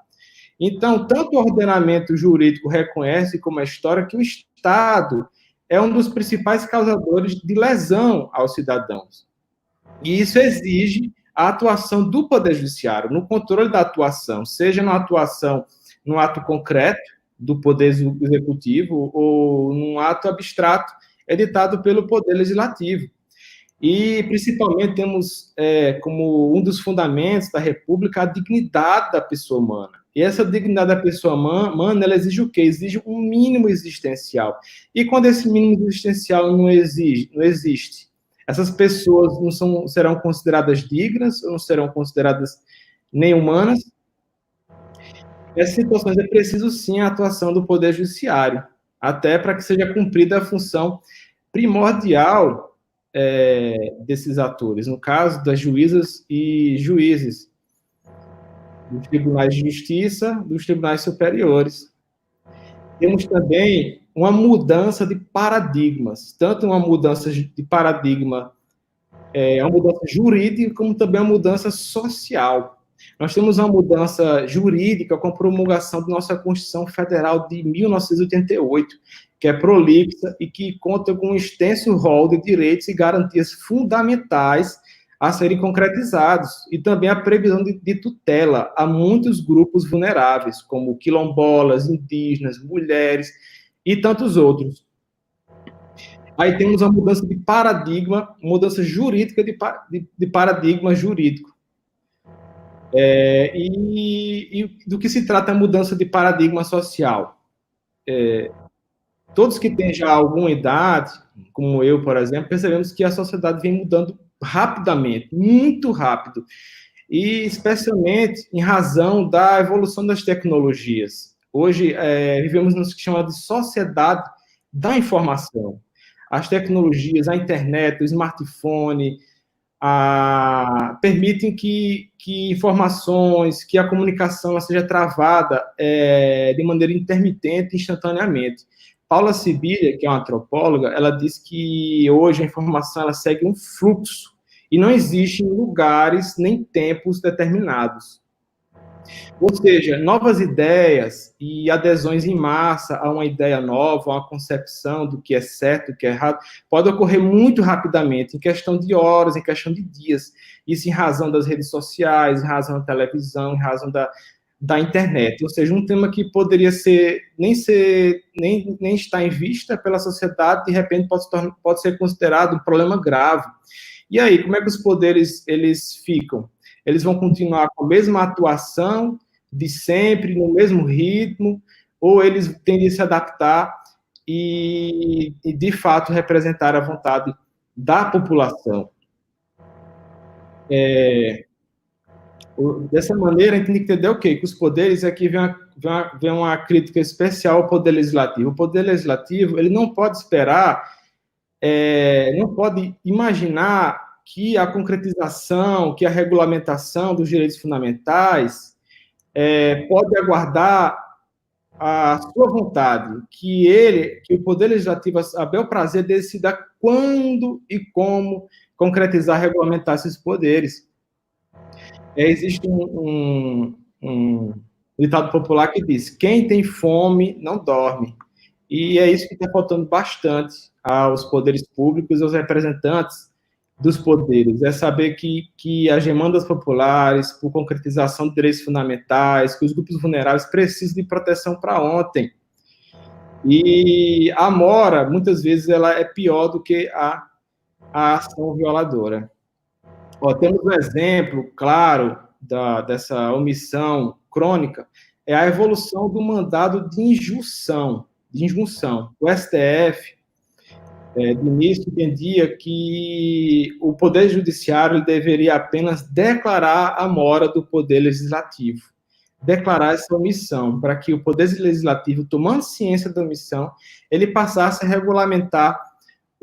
Então, tanto o ordenamento jurídico reconhece, como a história, que o Estado é um dos principais causadores de lesão aos cidadãos. E isso exige a atuação do Poder Judiciário, no controle da atuação, seja na atuação no ato concreto do Poder Executivo ou num ato abstrato editado pelo Poder Legislativo. E, principalmente, temos como um dos fundamentos da República a dignidade da pessoa humana. E essa dignidade da pessoa humana, ela exige o quê? Exige um mínimo existencial. E quando esse mínimo existencial não existe, essas pessoas não serão consideradas dignas, ou não serão consideradas nem humanas. Nessas situações é preciso, sim, a atuação do Poder Judiciário, até para que seja cumprida a função primordial desses atores, no caso das juízas e juízes, dos tribunais de justiça, dos tribunais superiores. Temos também uma mudança de paradigmas, tanto uma mudança de paradigma, uma mudança jurídica, como também uma mudança social. Nós temos uma mudança jurídica com a promulgação da nossa Constituição Federal de 1988, que é prolixa e que conta com um extenso rol de direitos e garantias fundamentais a serem concretizados, e também a previsão de tutela a muitos grupos vulneráveis, como quilombolas, indígenas, mulheres e tantos outros. Aí temos a mudança de paradigma, mudança jurídica de paradigma jurídico. E do que se trata a mudança de paradigma social? Todos que têm já alguma idade, como eu, por exemplo, percebemos que a sociedade vem mudando rapidamente, muito rápido, e especialmente em razão da evolução das tecnologias. Hoje, vivemos no que chama de sociedade da informação. As tecnologias, a internet, o smartphone, permitem que informações, que a comunicação seja travada de maneira intermitente, instantaneamente. Paula Sibilia, que é uma antropóloga, ela diz que hoje a informação ela segue um fluxo e não existe lugares nem tempos determinados. Ou seja, novas ideias e adesões em massa a uma ideia nova, a uma concepção do que é certo, do que é errado, pode ocorrer muito rapidamente, em questão de horas, em questão de dias. Isso em razão das redes sociais, em razão da televisão, em razão da internet, ou seja, um tema que poderia nem estar em vista pela sociedade, de repente pode ser considerado um problema grave. E aí, como é que os poderes eles ficam? Eles vão continuar com a mesma atuação de sempre, no mesmo ritmo, ou eles tendem a se adaptar e de fato representar a vontade da população? Dessa maneira, a gente tem que entender o quê? Que os poderes, aqui vem uma crítica especial ao poder legislativo. O poder legislativo, ele não pode esperar, não pode imaginar que a concretização, que a regulamentação dos direitos fundamentais pode aguardar a sua vontade, que o poder legislativo, a bel prazer, decida quando e como concretizar, regulamentar esses poderes. Existe um ditado popular que diz: quem tem fome não dorme. E é isso que está faltando bastante aos poderes públicos e aos representantes dos poderes, é saber que as demandas populares, por concretização de direitos fundamentais, que os grupos vulneráveis precisam de proteção para ontem. E a mora, muitas vezes, ela é pior do que a ação violadora. Temos um exemplo claro dessa omissão crônica, é a evolução do mandado de injunção. O STF, de início, entendia que o Poder Judiciário deveria apenas declarar a mora do Poder Legislativo, declarar essa omissão, para que o Poder Legislativo, tomando ciência da omissão, ele passasse a regulamentar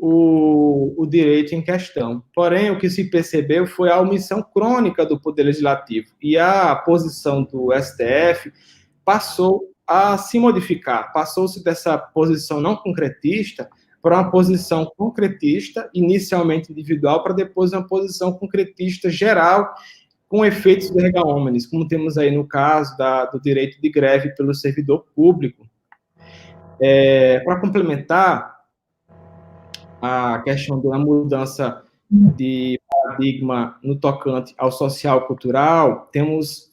o direito em questão. Porém, o que se percebeu foi a omissão crônica do Poder Legislativo, e a posição do STF passou a se modificar, passou-se dessa posição não concretista para uma posição concretista, inicialmente individual, para depois uma posição concretista geral, com efeitos de erga omnes, como temos aí no caso do direito de greve pelo servidor público. Para complementar a questão da mudança de paradigma no tocante ao social-cultural, temos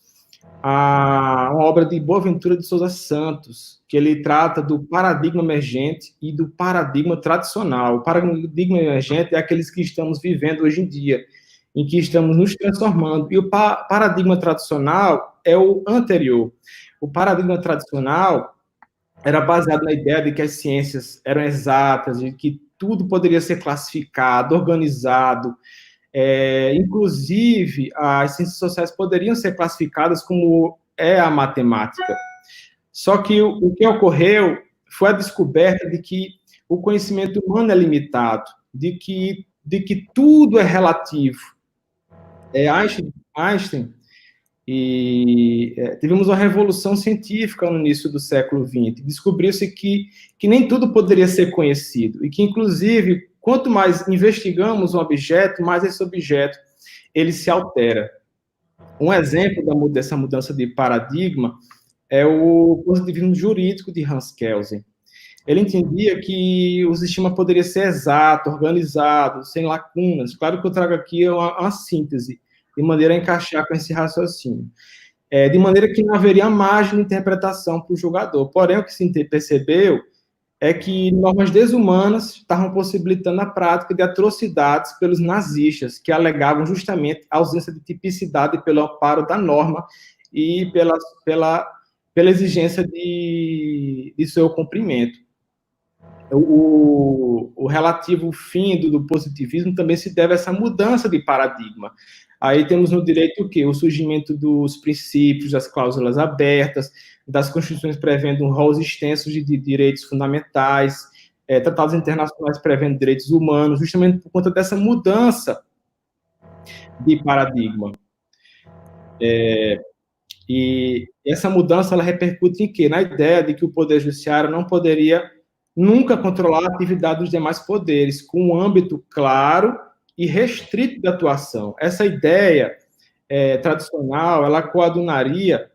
uma obra de Boaventura de Souza Santos, que ele trata do paradigma emergente e do paradigma tradicional. O paradigma emergente é aqueles que estamos vivendo hoje em dia, em que estamos nos transformando, e o paradigma tradicional é o anterior. O paradigma tradicional era baseado na ideia de que as ciências eram exatas, de que tudo poderia ser classificado, organizado, inclusive as ciências sociais poderiam ser classificadas como é a matemática. Só que o que ocorreu foi a descoberta de que o conhecimento humano é limitado, de que tudo é relativo. Einstein tivemos uma revolução científica no início do século XX. Descobriu-se que nem tudo poderia ser conhecido, e que, inclusive, quanto mais investigamos um objeto, mais esse objeto ele se altera. Um exemplo dessa mudança de paradigma é o positivismo jurídico de Hans Kelsen. Ele entendia que o sistema poderia ser exato, organizado, sem lacunas. Claro que eu trago aqui uma síntese, de maneira a encaixar com esse raciocínio. De maneira que não haveria margem de interpretação para o julgador. Porém, o que se percebeu é que normas desumanas estavam possibilitando a prática de atrocidades pelos nazistas, que alegavam justamente a ausência de tipicidade pelo amparo da norma e pela exigência de seu cumprimento. O relativo fim do positivismo também se deve a essa mudança de paradigma. Aí temos no direito o quê? O surgimento dos princípios, das cláusulas abertas, das constituições prevendo um rol extenso de direitos fundamentais, tratados internacionais prevendo direitos humanos, justamente por conta dessa mudança de paradigma. E essa mudança ela repercute em quê? Na ideia de que o Poder Judiciário não poderia nunca controlar a atividade dos demais poderes, com um âmbito claro e restrito de atuação. Essa ideia tradicional, ela coadunaria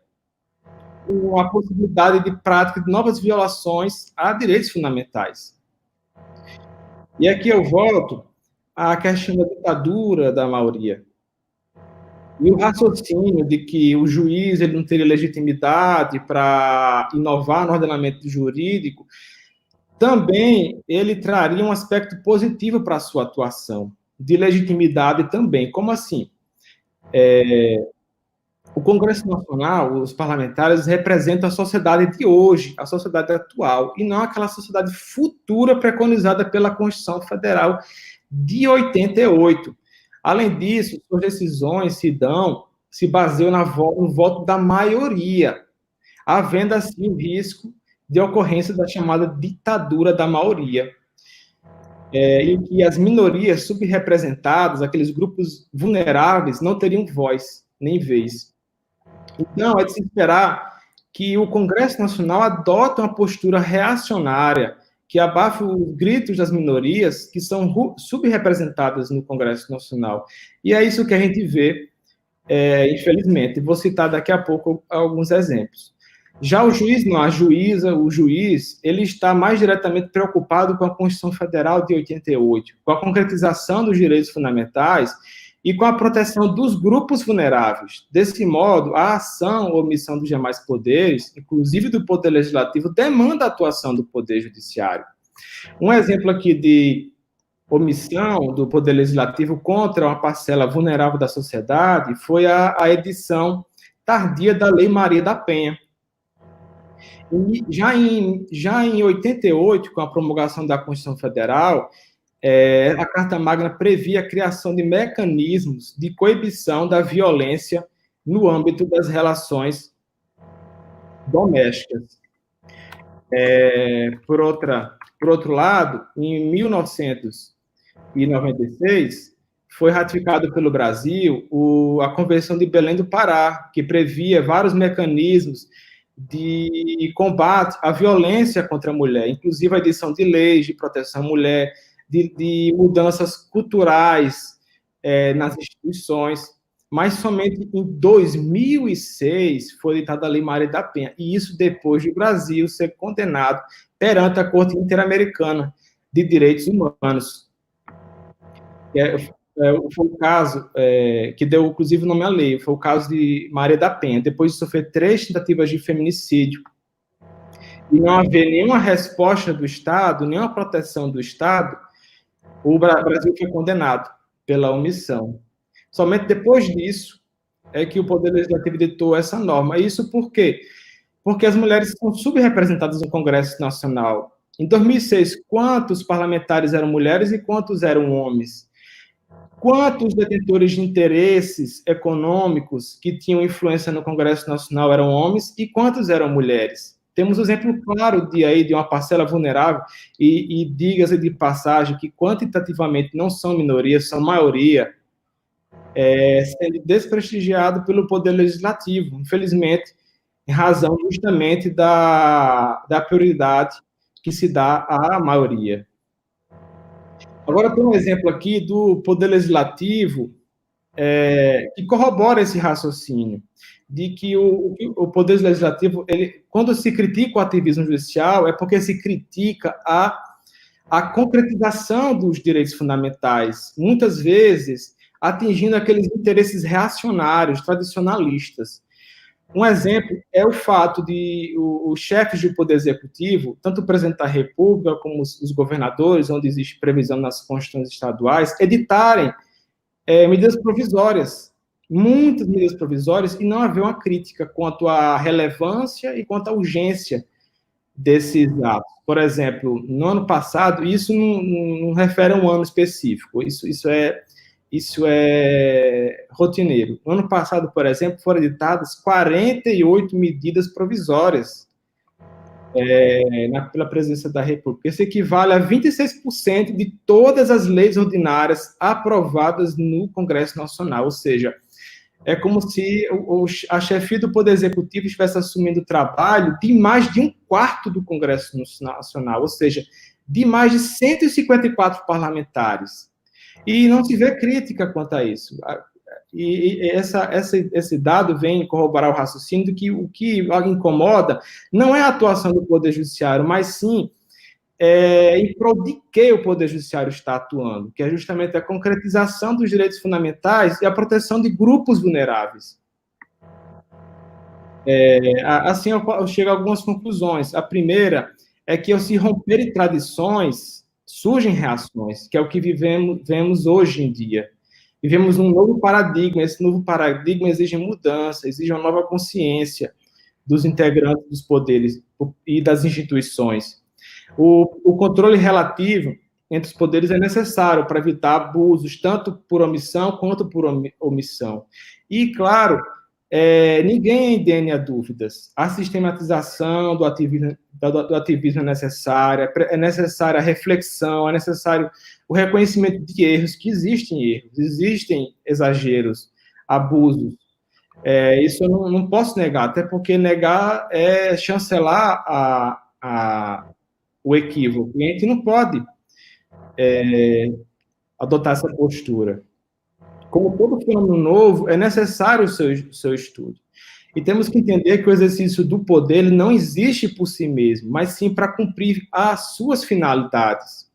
com a possibilidade de prática de novas violações a direitos fundamentais. E aqui eu volto à questão da ditadura da maioria. E o raciocínio de que o juiz ele não teria legitimidade para inovar no ordenamento jurídico, também ele traria um aspecto positivo para a sua atuação, de legitimidade também. Como assim? O Congresso Nacional, os parlamentares, representam a sociedade de hoje, a sociedade atual, e não aquela sociedade futura preconizada pela Constituição Federal de 88. Além disso, suas decisões se baseiam no voto da maioria, havendo assim o risco de ocorrência da chamada ditadura da maioria, em que as minorias subrepresentadas, aqueles grupos vulneráveis, não teriam voz nem vez. Então, é de se esperar que o Congresso Nacional adote uma postura reacionária, que abafe os gritos das minorias que são subrepresentadas no Congresso Nacional. E é isso que a gente vê, infelizmente. Vou citar daqui a pouco alguns exemplos. Já o juiz, não, a juíza, o juiz, ele está mais diretamente preocupado com a Constituição Federal de 88, com a concretização dos direitos fundamentais e com a proteção dos grupos vulneráveis. Desse modo, a ação ou omissão dos demais poderes, inclusive do Poder Legislativo, demanda a atuação do Poder Judiciário. Um exemplo aqui de omissão do Poder Legislativo contra uma parcela vulnerável da sociedade foi a edição tardia da Lei Maria da Penha. E já em 88, com a promulgação da Constituição Federal, a Carta Magna previa a criação de mecanismos de coibição da violência no âmbito das relações domésticas. Por outro lado, em 1996, foi ratificado pelo Brasil a Convenção de Belém do Pará, que previa vários mecanismos de combate à violência contra a mulher, inclusive a edição de leis de proteção à mulher, de mudanças culturais nas instituições, mas somente em 2006 foi editada a Lei Maria da Penha, e isso depois do Brasil ser condenado perante a Corte Interamericana de Direitos Humanos. Foi o caso que deu, inclusive, o nome à lei, foi o caso de Maria da Penha, depois de sofrer 3 tentativas de feminicídio, e não haver nenhuma resposta do Estado, nenhuma proteção do Estado, o Brasil foi condenado pela omissão. Somente depois disso é que o Poder Legislativo editou essa norma. Isso por quê? Porque as mulheres são subrepresentadas no Congresso Nacional. Em 2006, quantos parlamentares eram mulheres e quantos eram homens? Quantos detentores de interesses econômicos que tinham influência no Congresso Nacional eram homens e quantos eram mulheres? Temos um exemplo claro de uma parcela vulnerável, e diga-se de passagem que quantitativamente não são minorias, são maioria, sendo desprestigiado pelo Poder Legislativo, infelizmente, em razão justamente da prioridade que se dá à maioria. Agora, tem um exemplo aqui do Poder Legislativo que corrobora esse raciocínio, de que o Poder Legislativo, quando se critica o ativismo judicial, é porque se critica a concretização dos direitos fundamentais, muitas vezes atingindo aqueles interesses reacionários, tradicionalistas. Um exemplo é o fato de os chefes do Poder Executivo, tanto o presidente da República como os governadores, onde existe previsão nas constituições estaduais, editarem medidas provisórias, muitas medidas provisórias, e não haver uma crítica quanto à relevância e quanto à urgência desses atos. Por exemplo, no ano passado, isso não refere a um ano específico, isso é rotineiro. No ano passado, por exemplo, foram editadas 48 medidas provisórias pela presidência da República. Isso equivale a 26% de todas as leis ordinárias aprovadas no Congresso Nacional, ou seja, é como se a chefia do Poder Executivo estivesse assumindo o trabalho de mais de 1/4 do Congresso Nacional, ou seja, de mais de 154 parlamentares. E não se vê crítica quanto a isso. E esse dado vem corroborar o raciocínio de que o que incomoda não é a atuação do Poder Judiciário, mas sim em prol de que o Poder Judiciário está atuando, que é justamente a concretização dos direitos fundamentais e a proteção de grupos vulneráveis. Assim, eu chego a algumas conclusões. A primeira é que, ao se romperem tradições, surgem reações, que é o que vemos hoje em dia. Vivemos um novo paradigma, esse novo paradigma exige mudança, exige uma nova consciência dos integrantes dos poderes e das instituições. O controle relativo entre os poderes é necessário para evitar abusos, tanto por omissão quanto por omissão. E, claro, ninguém é indene a dúvidas. A sistematização do ativismo é necessária a reflexão, é necessário o reconhecimento de erros, que existem exageros, abusos. Isso eu não posso negar, até porque negar é chancelar o equívoco. E a gente não pode adotar essa postura. Como todo fenômeno novo, é necessário o seu estudo. E temos que entender que o exercício do poder ele não existe por si mesmo, mas sim para cumprir as suas finalidades.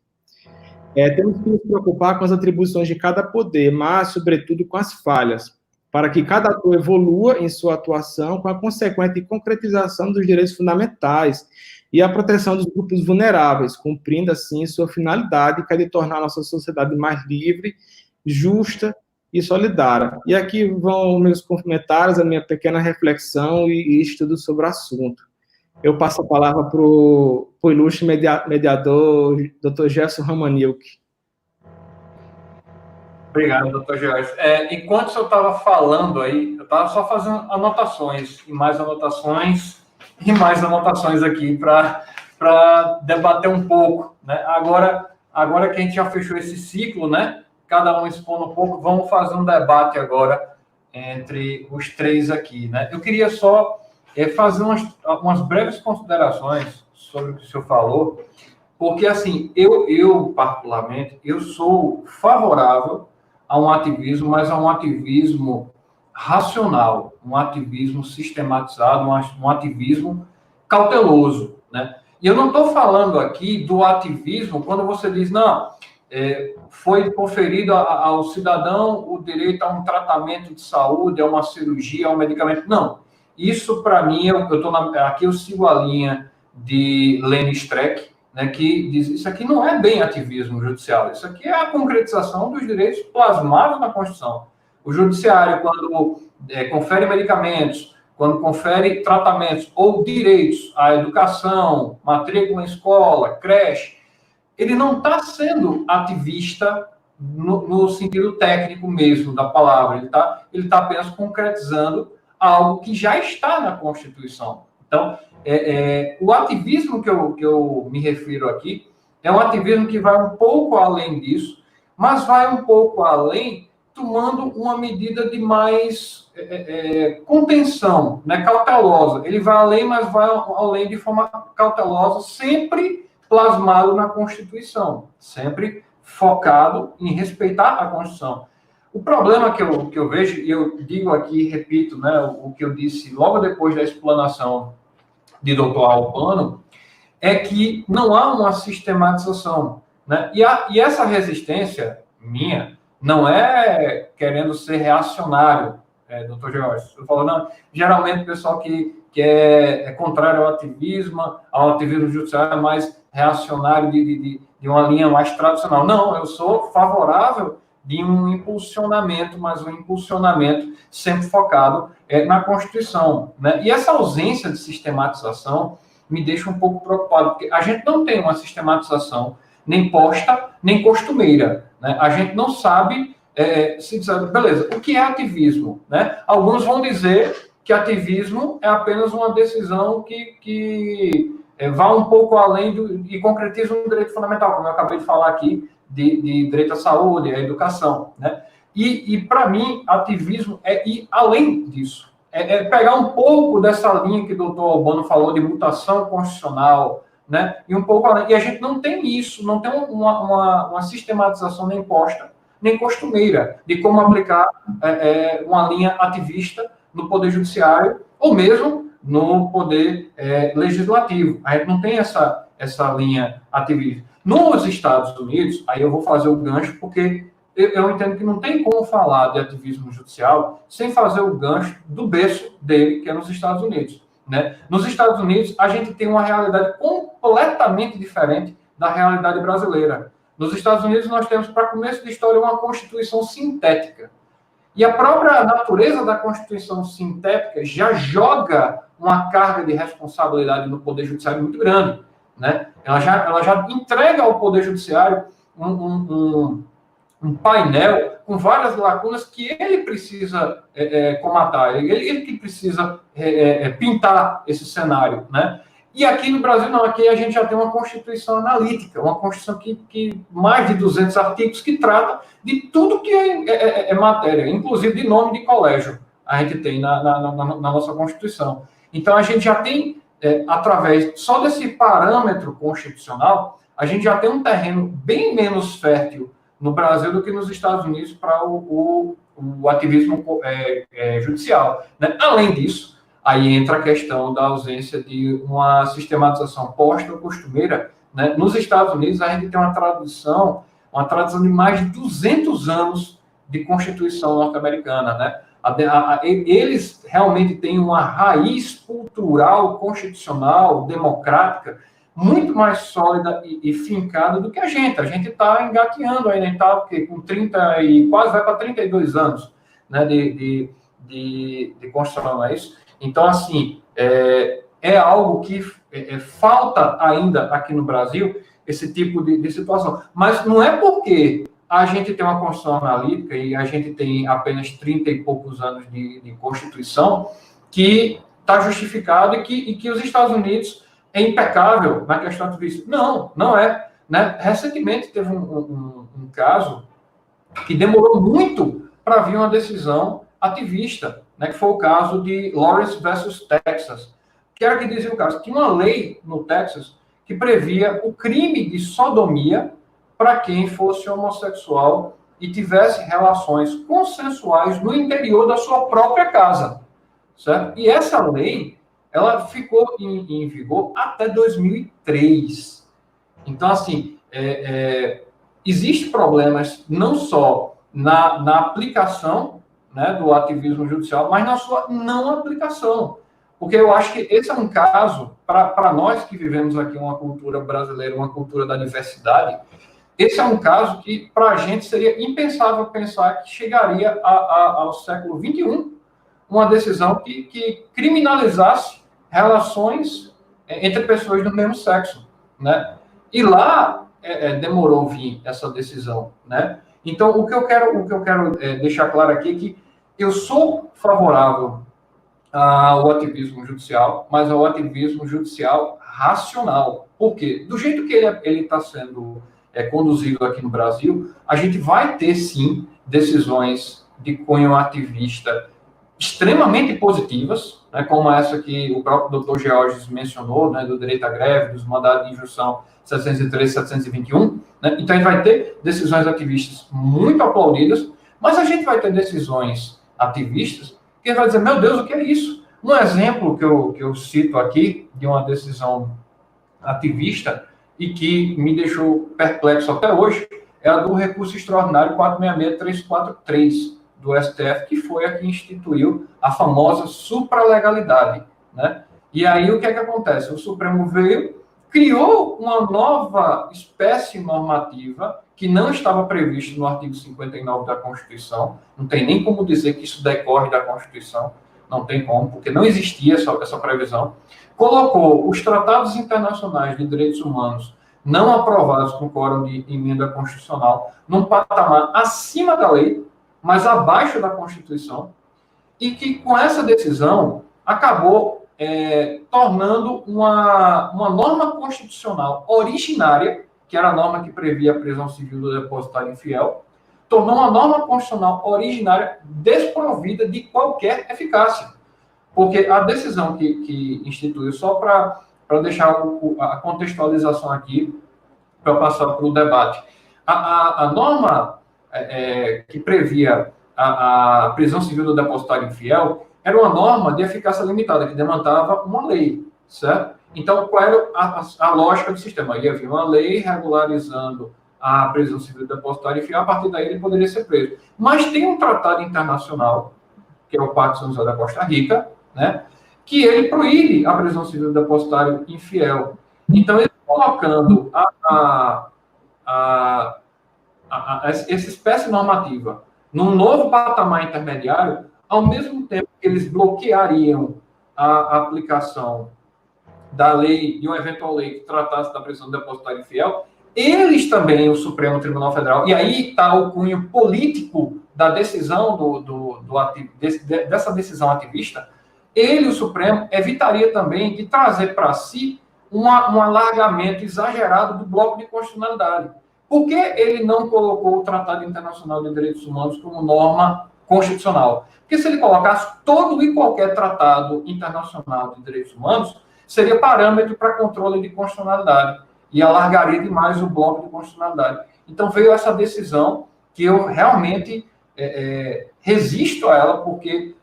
Temos que nos preocupar com as atribuições de cada poder, mas, sobretudo, com as falhas, para que cada ator evolua em sua atuação com a consequente concretização dos direitos fundamentais e a proteção dos grupos vulneráveis, cumprindo, assim, sua finalidade, que é de tornar a nossa sociedade mais livre, justa e solidária. E aqui vão meus comentários, a minha pequena reflexão e estudo sobre o assunto. Eu passo a palavra para o ilustre mediador, Dr. Jefferson Romanilk. Obrigado, doutor Jorge. Enquanto eu estava falando aí, eu estava só fazendo anotações, e mais anotações aqui para debater um pouco, né? Agora que a gente já fechou esse ciclo, né? Cada um expondo um pouco, vamos fazer um debate agora entre os três aqui, né? Eu queria só fazer umas breves considerações sobre o que o senhor falou, porque, assim, eu particularmente, eu sou favorável a um ativismo, mas a um ativismo racional, um ativismo sistematizado, um ativismo cauteloso, né? E eu não estou falando aqui do ativismo quando você diz, não, foi conferido ao cidadão o direito a um tratamento de saúde, a uma cirurgia, a um medicamento. Não, isso para mim, aqui eu sigo a linha de Lenny Streck, né, que diz, isso aqui não é bem ativismo judicial, isso aqui é a concretização dos direitos plasmados na Constituição. O judiciário, quando confere medicamentos, quando confere tratamentos ou direitos à educação, matrícula em escola, creche, ele não está sendo ativista no sentido técnico mesmo da palavra, ele está apenas concretizando algo que já está na Constituição. Então, o ativismo que eu me refiro aqui é um ativismo que vai um pouco além disso, mas vai um pouco além tomando uma medida de mais contenção, né, cautelosa. Ele vai além, mas vai além de forma cautelosa, sempre plasmado na Constituição, sempre focado em respeitar a Constituição. O problema que eu vejo, e eu digo aqui, repito, né, o que eu disse logo depois da explanação de Dr. Albano, é que não há uma sistematização, né? E essa resistência minha não é querendo ser reacionário, Dr. Jorge. Eu falo, não, geralmente o pessoal que é contrário ao ativismo judiciário é mais reacionário de uma linha mais tradicional. Não, eu sou favorável de um impulsionamento, mas um impulsionamento sempre focado na Constituição, né? E essa ausência de sistematização me deixa um pouco preocupado, porque a gente não tem uma sistematização nem posta, nem costumeira, né? A gente não sabe se dizer, beleza, o que é ativismo, né? Alguns vão dizer que ativismo é apenas uma decisão que vá um pouco além e concretiza um direito fundamental, como eu acabei de falar aqui, de direito à saúde, à educação, né? E para mim, ativismo é ir além disso. É pegar um pouco dessa linha que o doutor Albano falou de mutação constitucional, né? E um pouco além. E a gente não tem isso, não tem uma sistematização nem posta, nem costumeira de como aplicar uma linha ativista no Poder Judiciário ou mesmo no Poder Legislativo. A gente não tem essa essa linha ativista. Nos Estados Unidos, aí eu vou fazer o gancho, porque eu entendo que não tem como falar de ativismo judicial sem fazer o gancho do berço dele, que é nos Estados Unidos. Né? Nos Estados Unidos, a gente tem uma realidade completamente diferente da realidade brasileira. Nos Estados Unidos, nós temos, para começo de história, uma Constituição sintética. E a própria natureza da Constituição sintética já joga uma carga de responsabilidade no Poder Judiciário muito grande. Né? Ela já entrega ao Poder Judiciário um painel com várias lacunas que ele precisa comatar, ele que precisa pintar esse cenário. Né? E aqui no Brasil, não, aqui a gente já tem uma Constituição analítica, uma Constituição que mais de 200 artigos que trata de tudo que é matéria, inclusive de nome de colégio, a gente tem na nossa Constituição. Então, a gente já tem, através só desse parâmetro constitucional, a gente já tem um terreno bem menos fértil no Brasil do que nos Estados Unidos para o ativismo judicial. Né? Além disso, aí entra a questão da ausência de uma sistematização posta ou costumeira. Né? Nos Estados Unidos, a gente tem uma tradição de mais de 200 anos de Constituição norte-americana. Né? Eles realmente têm uma raiz cultural, constitucional, democrática, muito mais sólida e fincada do que a gente. A gente está engateando ainda, está com 30 e quase vai para 32 anos, né, de Constituição, não é isso? Então, assim, é algo que falta ainda aqui no Brasil, esse tipo de situação. Mas não é porque a gente tem uma Constituição analítica e a gente tem apenas 30 e poucos anos de Constituição que está justificado e que os Estados Unidos é impecável na questão ativista. Não, não é. Né? Recentemente teve um caso que demorou muito para vir uma decisão ativista, né? Que foi o caso de Lawrence versus Texas. Que era que dizia o caso? Tinha uma lei no Texas que previa o crime de sodomia para quem fosse homossexual e tivesse relações consensuais no interior da sua própria casa. Certo? E essa lei, ela ficou em vigor até 2003. Então, assim, existem problemas não só na aplicação, né, do ativismo judicial, mas na sua não aplicação. Porque eu acho que esse é um caso, para nós que vivemos aqui uma cultura brasileira, uma cultura da diversidade, esse é um caso que, para a gente, seria impensável pensar que chegaria ao século XXI uma decisão que criminalizasse relações entre pessoas do mesmo sexo, né? E lá demorou vir essa decisão, né? Então, o que eu quero deixar claro aqui é que eu sou favorável ao ativismo judicial, mas ao ativismo judicial racional. Por quê? Do jeito que ele está sendo conduzido aqui no Brasil, a gente vai ter, sim, decisões de cunho ativista extremamente positivas, né, como essa que o próprio Dr. Georges mencionou, né, do direito à greve, dos mandados de injunção 713 e 721. Né? Então, a gente vai ter decisões ativistas muito aplaudidas, mas a gente vai ter decisões ativistas que vai dizer, meu Deus, o que é isso? Um exemplo que eu cito aqui de uma decisão ativista e que me deixou perplexo até hoje é a do recurso extraordinário 466343 do STF, que foi a que instituiu a famosa supralegalidade, né? E aí o que é que acontece? O Supremo veio, criou uma nova espécie normativa que não estava previsto no artigo 59 da Constituição, não tem nem como dizer que isso decorre da Constituição, não tem como, porque não existia essa previsão, colocou os tratados internacionais de direitos humanos não aprovados com quórum de emenda constitucional num patamar acima da lei, mas abaixo da Constituição, e que com essa decisão acabou tornando uma norma constitucional originária, que era a norma que previa a prisão civil do depositário infiel, tornou uma norma constitucional originária desprovida de qualquer eficácia. Porque a decisão que instituiu, só para deixar a contextualização aqui, para passar para o debate, a norma que previa a prisão civil do depositário infiel era uma norma de eficácia limitada, que demandava uma lei, certo? Então, qual era a lógica do sistema? Ia vir uma lei regularizando a prisão civil depositária e a partir daí ele poderia ser preso. Mas tem um tratado internacional, que é o Pacto de São José da Costa Rica, né, que ele proíbe a prisão civil depositário infiel. Então, ele colocando essa espécie normativa num novo patamar intermediário, ao mesmo tempo que eles bloqueariam a aplicação da lei, de uma eventual lei que tratasse da prisão depositária infiel, eles também, o Supremo Tribunal Federal, e aí está o cunho político da decisão dessa decisão ativista, ele, o Supremo, evitaria também de trazer para si um alargamento exagerado do bloco de constitucionalidade. Por que ele não colocou o Tratado Internacional de Direitos Humanos como norma constitucional? Porque se ele colocasse todo e qualquer tratado internacional de direitos humanos, seria parâmetro para controle de constitucionalidade e alargaria demais o bloco de constitucionalidade. Então veio essa decisão que eu realmente resisto a ela, porque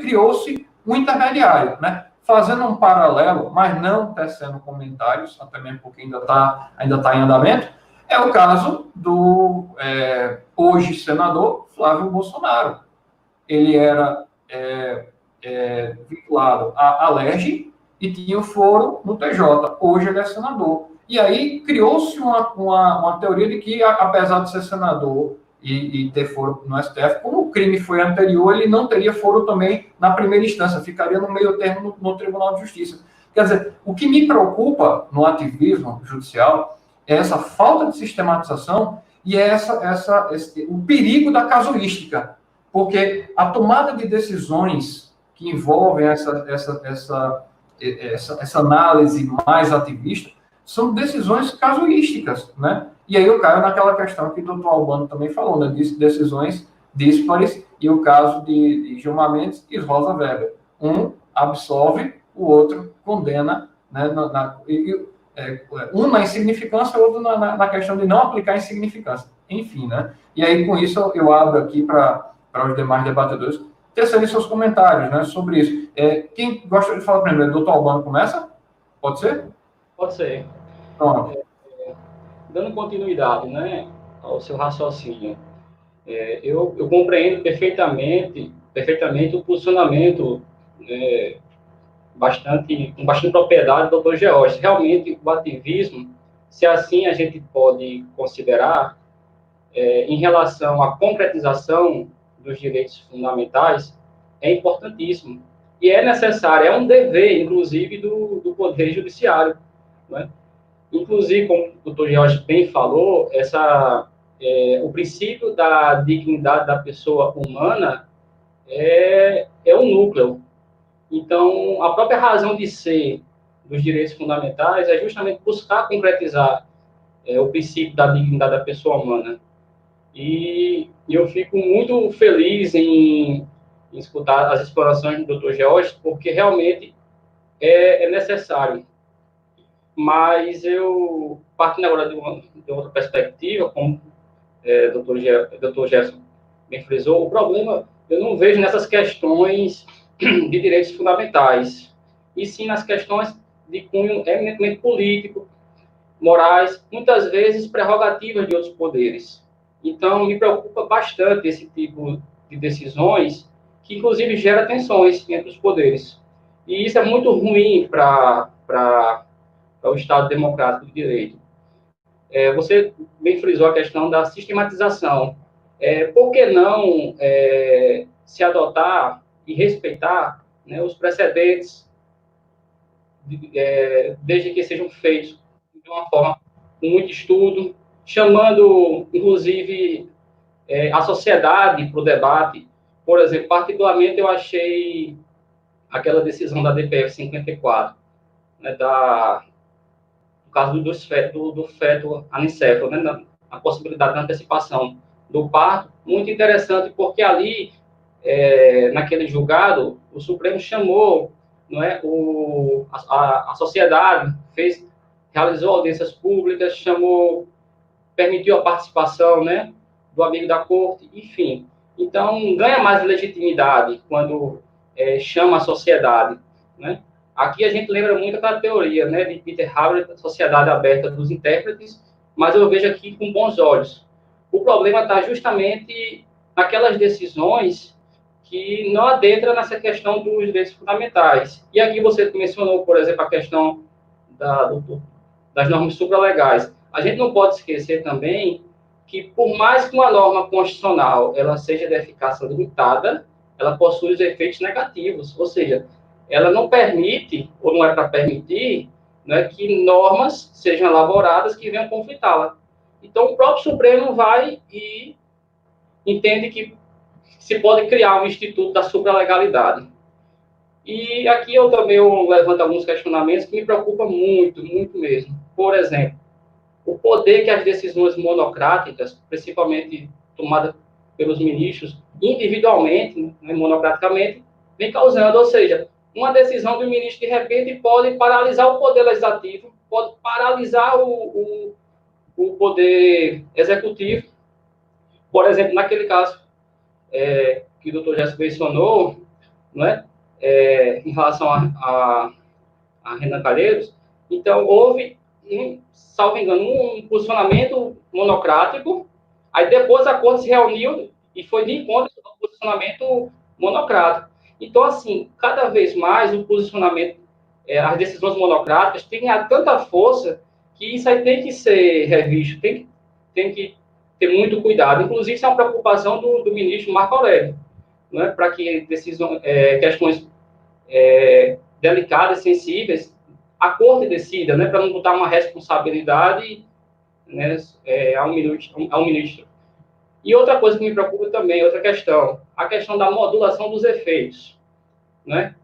criou-se um intermediário, né? Fazendo um paralelo, mas não tecendo comentários, até mesmo porque ainda tá em andamento, é o caso do hoje senador Flávio Bolsonaro. Ele era vinculado à Alerj e tinha o foro no TJ. Hoje ele é senador. E aí criou-se uma teoria de que, apesar de ser senador e ter foro no STF, como o crime foi anterior, ele não teria foro também na primeira instância, ficaria no meio termo no Tribunal de Justiça. Quer dizer, o que me preocupa no ativismo judicial é essa falta de sistematização e o perigo da casuística, porque a tomada de decisões que envolvem essa análise mais ativista são decisões casuísticas, né? E aí eu caio naquela questão que o doutor Albano também falou, né? De decisões díspares, e o caso de Gilmar Mendes e Rosa Weber. Um absolve, o outro condena, né? Um na insignificância, o outro na questão de não aplicar insignificância. Enfim, né? E aí, com isso, eu abro aqui para os demais debatedores tecerem seus comentários, né, sobre isso. Quem gosta de falar primeiro? Doutor Albano começa? Pode ser? Pode ser. Pronto. Dando continuidade, né, ao seu raciocínio, eu compreendo perfeitamente o posicionamento com bastante propriedade do doutor George. Realmente, o ativismo, se assim a gente pode considerar, em relação à concretização dos direitos fundamentais, é importantíssimo. E é necessário, é um dever, inclusive, do Poder Judiciário. Né? Inclusive, como o doutor Jorge bem falou, o princípio da dignidade da pessoa humana é o núcleo. Então, a própria razão de ser dos direitos fundamentais é justamente buscar concretizar o princípio da dignidade da pessoa humana. E eu fico muito feliz em escutar as explorações do Dr. George, porque realmente é necessário. Mas eu, partindo agora de outra perspectiva, como o Dr. Gerson bem frisou, o problema eu não vejo nessas questões de direitos fundamentais, e sim nas questões de cunho eminentemente político, morais, muitas vezes prerrogativas de outros poderes. Então, me preocupa bastante esse tipo de decisões, que inclusive gera tensões entre os poderes. E isso é muito ruim para o Estado democrático de direito. Você bem frisou a questão da sistematização. Por que não se adotar e respeitar, né, os precedentes, desde que sejam feitos de uma forma com muito estudo, chamando, inclusive, a sociedade para o debate. Por exemplo, particularmente, eu achei aquela decisão da DPF 54, né, no caso do feto anencefalo, né, a possibilidade da antecipação do parto, muito interessante, porque ali, naquele julgado, o Supremo chamou, não é, a sociedade, realizou audiências públicas, permitiu a participação, né, do amigo da corte, enfim. Então, ganha mais legitimidade quando chama a sociedade, né? Aqui a gente lembra muito aquela teoria, né, de Peter Haber, da Sociedade Aberta dos Intérpretes, mas eu vejo aqui com bons olhos. O problema está justamente naquelas decisões que não adentram nessa questão dos direitos fundamentais. E aqui você mencionou, por exemplo, a questão das normas supralegais. A gente não pode esquecer também que, por mais que uma norma constitucional ela seja de eficácia limitada, ela possui os efeitos negativos, ou seja, ela não permite, ou não é para permitir, né, que normas sejam elaboradas que venham conflitá-la. Então, o próprio Supremo vai e entende que se pode criar um instituto da supralegalidade. E aqui eu também levanto alguns questionamentos que me preocupam muito, muito mesmo. Por exemplo, o poder que as decisões monocráticas, principalmente tomadas pelos ministros individualmente, né, monocraticamente, vem causando. Ou seja, uma decisão do ministro, de repente, pode paralisar o poder legislativo, pode paralisar o poder executivo. Por exemplo, naquele caso que o doutor já mencionou, não é? Em relação a Renan Calheiros, então houve, salvo engano, um posicionamento monocrático, aí depois a corte se reuniu e foi de encontro ao posicionamento monocrático. Então, assim, cada vez mais o posicionamento, as decisões monocráticas têm tanta força que isso aí tem que ser revisto, tem que ter muito cuidado. Inclusive, isso é uma preocupação do ministro Marco Aurélio, né, para que questões delicadas, sensíveis, a corte decida, né, para não botar uma responsabilidade, né, ao ministro. E outra coisa que me preocupa também, outra questão, a questão da modulação dos efeitos, né?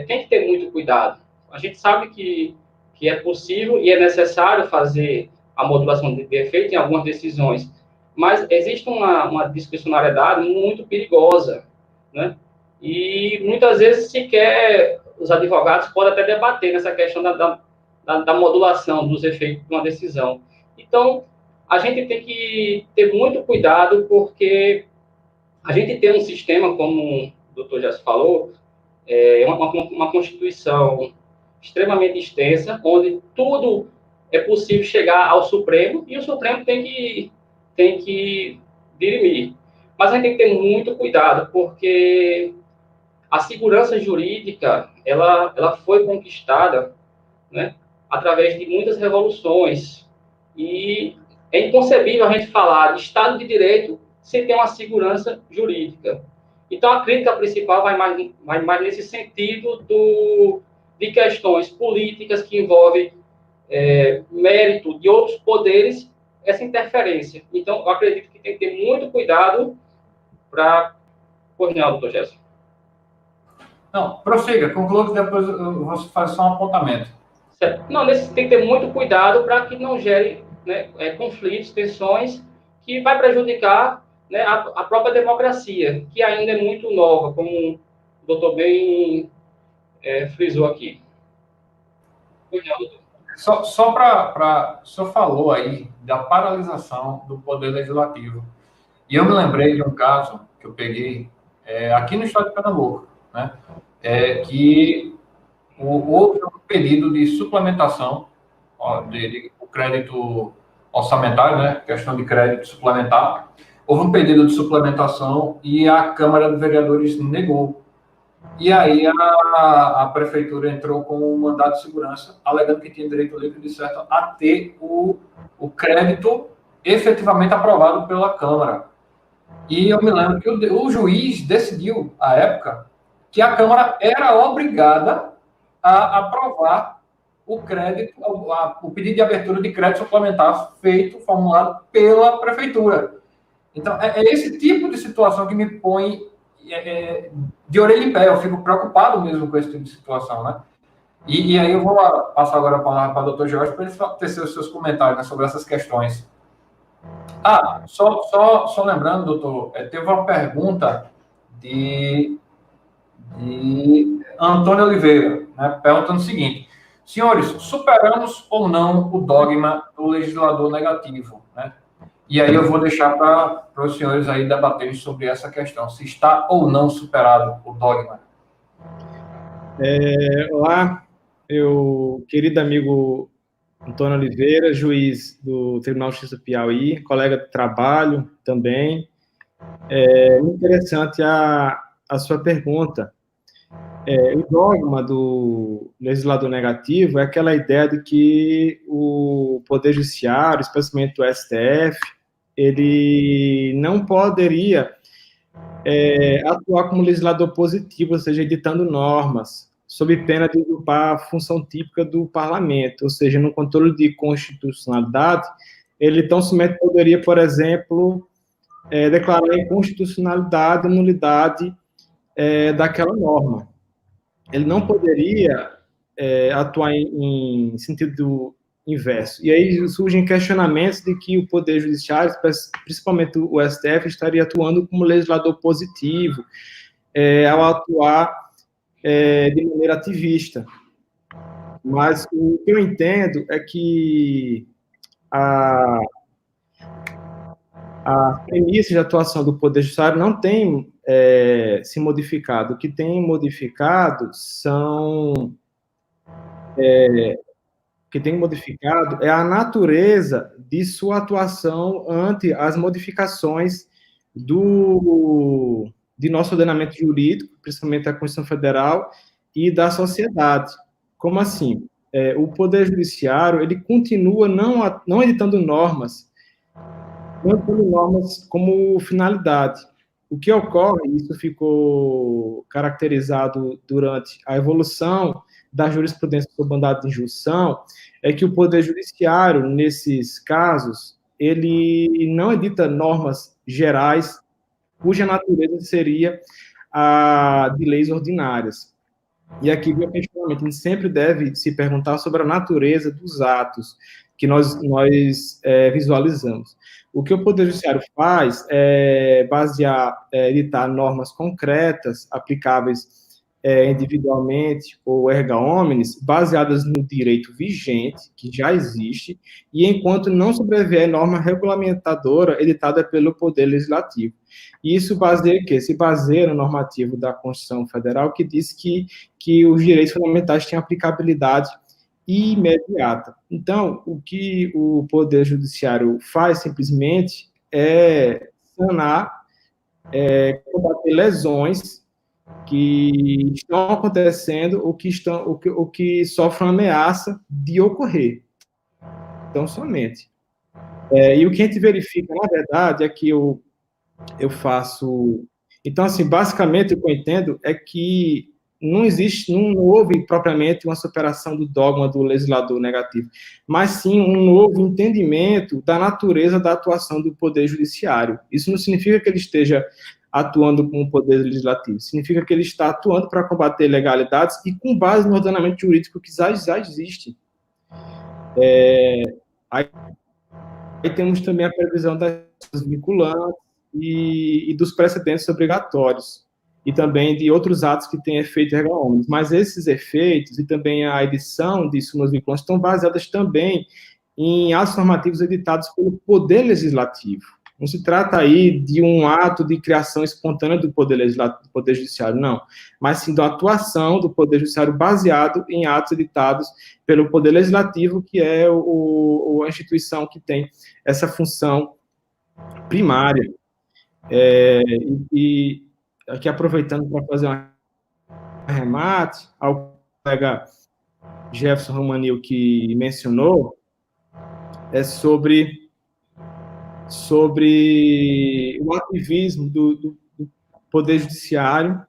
Tem que ter muito cuidado. A gente sabe que é possível e é necessário fazer a modulação de efeito em algumas decisões, mas existe uma discricionariedade muito perigosa, né? E muitas vezes sequer os advogados podem até debater nessa questão da modulação dos efeitos de uma decisão. Então, a gente tem que ter muito cuidado, porque a gente tem um sistema, como o doutor já falou, uma Constituição extremamente extensa, onde tudo é possível chegar ao Supremo, e o Supremo tem que dirimir. Mas a gente tem que ter muito cuidado, porque a segurança jurídica, ela foi conquistada, né, através de muitas revoluções, e é inconcebível a gente falar de Estado de Direito sem ter uma segurança jurídica. Então, a crítica principal vai mais nesse sentido de questões políticas que envolvem mérito de outros poderes, essa interferência. Então, eu acredito que tem que ter muito cuidado para... Pois não, doutor Gerson. Não, prossiga, conclua que depois eu vou fazer só um apontamento. Certo. Não, tem que ter muito cuidado para que não gere, né, conflitos, tensões, que vai prejudicar, né, a própria democracia, que ainda é muito nova, como o doutor bem frisou aqui. Só para... O senhor falou aí da paralisação do Poder Legislativo. E eu me lembrei de um caso que eu peguei aqui no estado de Pernambuco, né? Que houve um pedido de suplementação de crédito orçamentário, né? Questão de crédito suplementar. Houve um pedido de suplementação e a Câmara de Vereadores negou. E aí a prefeitura entrou com um mandado de segurança, alegando que tinha direito livre e certo a ter o crédito efetivamente aprovado pela Câmara. E eu me lembro que o juiz decidiu, à época, que a Câmara era obrigada a aprovar o crédito, o pedido de abertura de crédito suplementar formulado pela prefeitura. Então, é esse tipo de situação que me põe de orelha em pé. Eu fico preocupado mesmo com esse tipo de situação, né? E aí eu vou passar agora a palavra para o doutor Jorge para ele tecer os seus comentários, né, sobre essas questões. Só lembrando, doutor, teve uma pergunta de Antônio Oliveira, né, perguntando o seguinte: senhores, superamos ou não o dogma do legislador negativo, né? E aí eu vou deixar para os senhores aí debaterem sobre essa questão, se está ou não superado o dogma. Olá, meu querido amigo Antônio Oliveira, juiz do Tribunal de Justiça do Piauí, colega de trabalho também. Muito interessante a sua pergunta. O dogma do legislador negativo é aquela ideia de que o Poder Judiciário, especialmente o STF, ele não poderia atuar como legislador positivo, ou seja, editando normas, sob pena de usurpar a função típica do parlamento, ou seja, no controle de constitucionalidade, ele tão somente poderia, por exemplo, declarar inconstitucionalidade e nulidade daquela norma. Ele não poderia atuar em sentido inverso. E aí surgem questionamentos de que o Poder Judiciário, principalmente o STF, estaria atuando como legislador positivo, ao atuar de maneira ativista. Mas o que eu entendo é que a premissa de atuação do Poder Judiciário não tem se modificado. O que tem modificado é a natureza de sua atuação ante as modificações de nosso ordenamento jurídico, principalmente a Constituição Federal, e da sociedade. Como assim? O Poder Judiciário, ele continua não editando normas como finalidade. O que ocorre, isso ficou caracterizado durante a evolução da jurisprudência sobre mandado de injunção, é que o Poder Judiciário, nesses casos, ele não edita normas gerais, cuja natureza seria a de leis ordinárias. E aqui vem o questionamento, a gente sempre deve se perguntar sobre a natureza dos atos que nós visualizamos. O que o Poder Judiciário faz é editar normas concretas, aplicáveis individualmente ou erga omnes, baseadas no direito vigente, que já existe, e enquanto não sobrevier norma regulamentadora editada pelo Poder Legislativo. E isso baseia o quê? Se baseia no normativo da Constituição Federal, que diz que os direitos fundamentais têm aplicabilidade imediata. Então, o que o Poder Judiciário faz simplesmente é sanar, combater lesões que estão acontecendo ou que sofrem ameaça de ocorrer. Então, somente. E o que a gente verifica, na verdade, é que eu faço... Então, assim, basicamente, o que eu entendo é que não houve propriamente uma superação do dogma do legislador negativo, mas sim um novo entendimento da natureza da atuação do Poder Judiciário. Isso não significa que ele esteja atuando com o Poder Legislativo, significa que ele está atuando para combater ilegalidades e com base no ordenamento jurídico que já existe. Aí temos também a previsão das vinculantes e dos precedentes obrigatórios, e também de outros atos que têm efeito erga omnes. Mas esses efeitos e também a edição de súmulas vinculantes estão baseadas também em atos normativos editados pelo Poder Legislativo. Não se trata aí de um ato de criação espontânea do Poder Legislativo, do Poder Judiciário, não, mas sim da atuação do Poder Judiciário baseado em atos editados pelo Poder Legislativo, que é a instituição que tem essa função primária. E aqui aproveitando para fazer um arremate ao colega Jefferson Romanil que mencionou, sobre o ativismo do Poder Judiciário.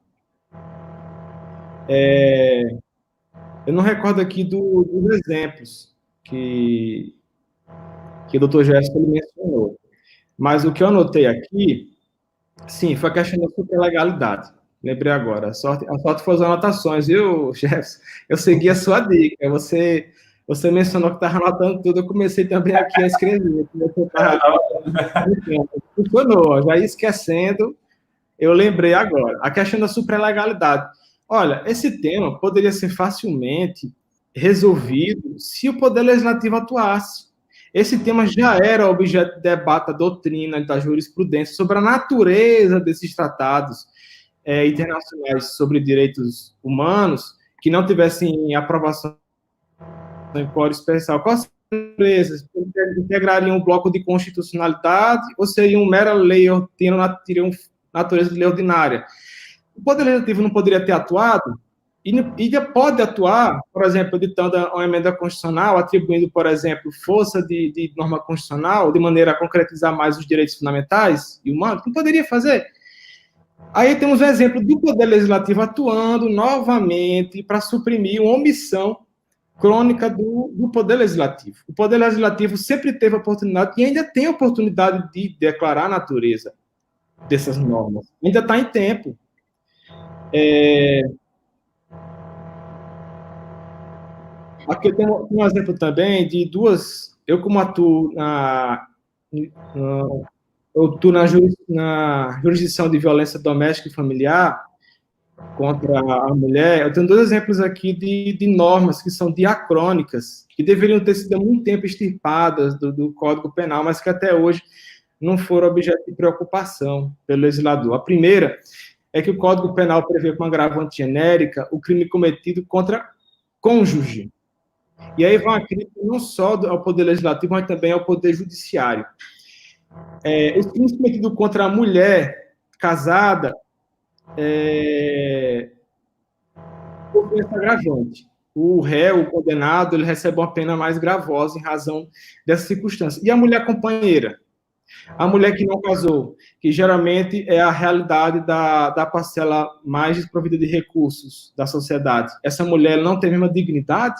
Eu não recordo aqui dos exemplos que o doutor Jefferson mencionou, mas o que eu anotei aqui, sim, foi a questão da superlegalidade. Lembrei agora. A sorte foi as anotações, viu, Jefferson? Eu segui a sua dica. Você mencionou que estava anotando tudo, eu comecei também aqui a escrever. Funcionou, já ia esquecendo, eu lembrei agora. A questão da supralegalidade. Olha, esse tema poderia ser facilmente resolvido se o Poder Legislativo atuasse. Esse tema já era objeto de debate da doutrina, da jurisprudência, sobre a natureza desses tratados internacionais sobre direitos humanos, que não tivessem aprovação em quórum especial, quais empresas integrariam um bloco de constitucionalidade ou seriam mera lei, teriam natureza de lei ordinária? O Poder Legislativo não poderia ter atuado e pode atuar, por exemplo, editando uma emenda constitucional, atribuindo, por exemplo, força de norma constitucional, de maneira a concretizar mais os direitos fundamentais e humanos? Não poderia fazer. Aí temos um exemplo do Poder Legislativo atuando novamente para suprimir uma omissão crônica do Poder Legislativo. O Poder Legislativo sempre teve a oportunidade e ainda tem a oportunidade de declarar a natureza dessas normas. Ainda está em tempo. Aqui tem um exemplo também de duas... Eu, como atuo na jurisdição de violência doméstica e familiar contra a mulher, eu tenho dois exemplos aqui de normas que são diacrônicas, que deveriam ter sido há muito tempo extirpadas do Código Penal, mas que até hoje não foram objeto de preocupação pelo legislador. A primeira é que o Código Penal prevê como agravante genérica o crime cometido contra cônjuge. E aí vai uma crítica não só ao Poder Legislativo, mas também ao Poder Judiciário. Os crimes cometidos contra a mulher casada por doença agravante. O réu, o condenado, ele recebe uma pena mais gravosa em razão dessa circunstância. E a mulher companheira? A mulher que não casou, que geralmente é a realidade da parcela mais desprovida de recursos da sociedade. Essa mulher não tem a mesma dignidade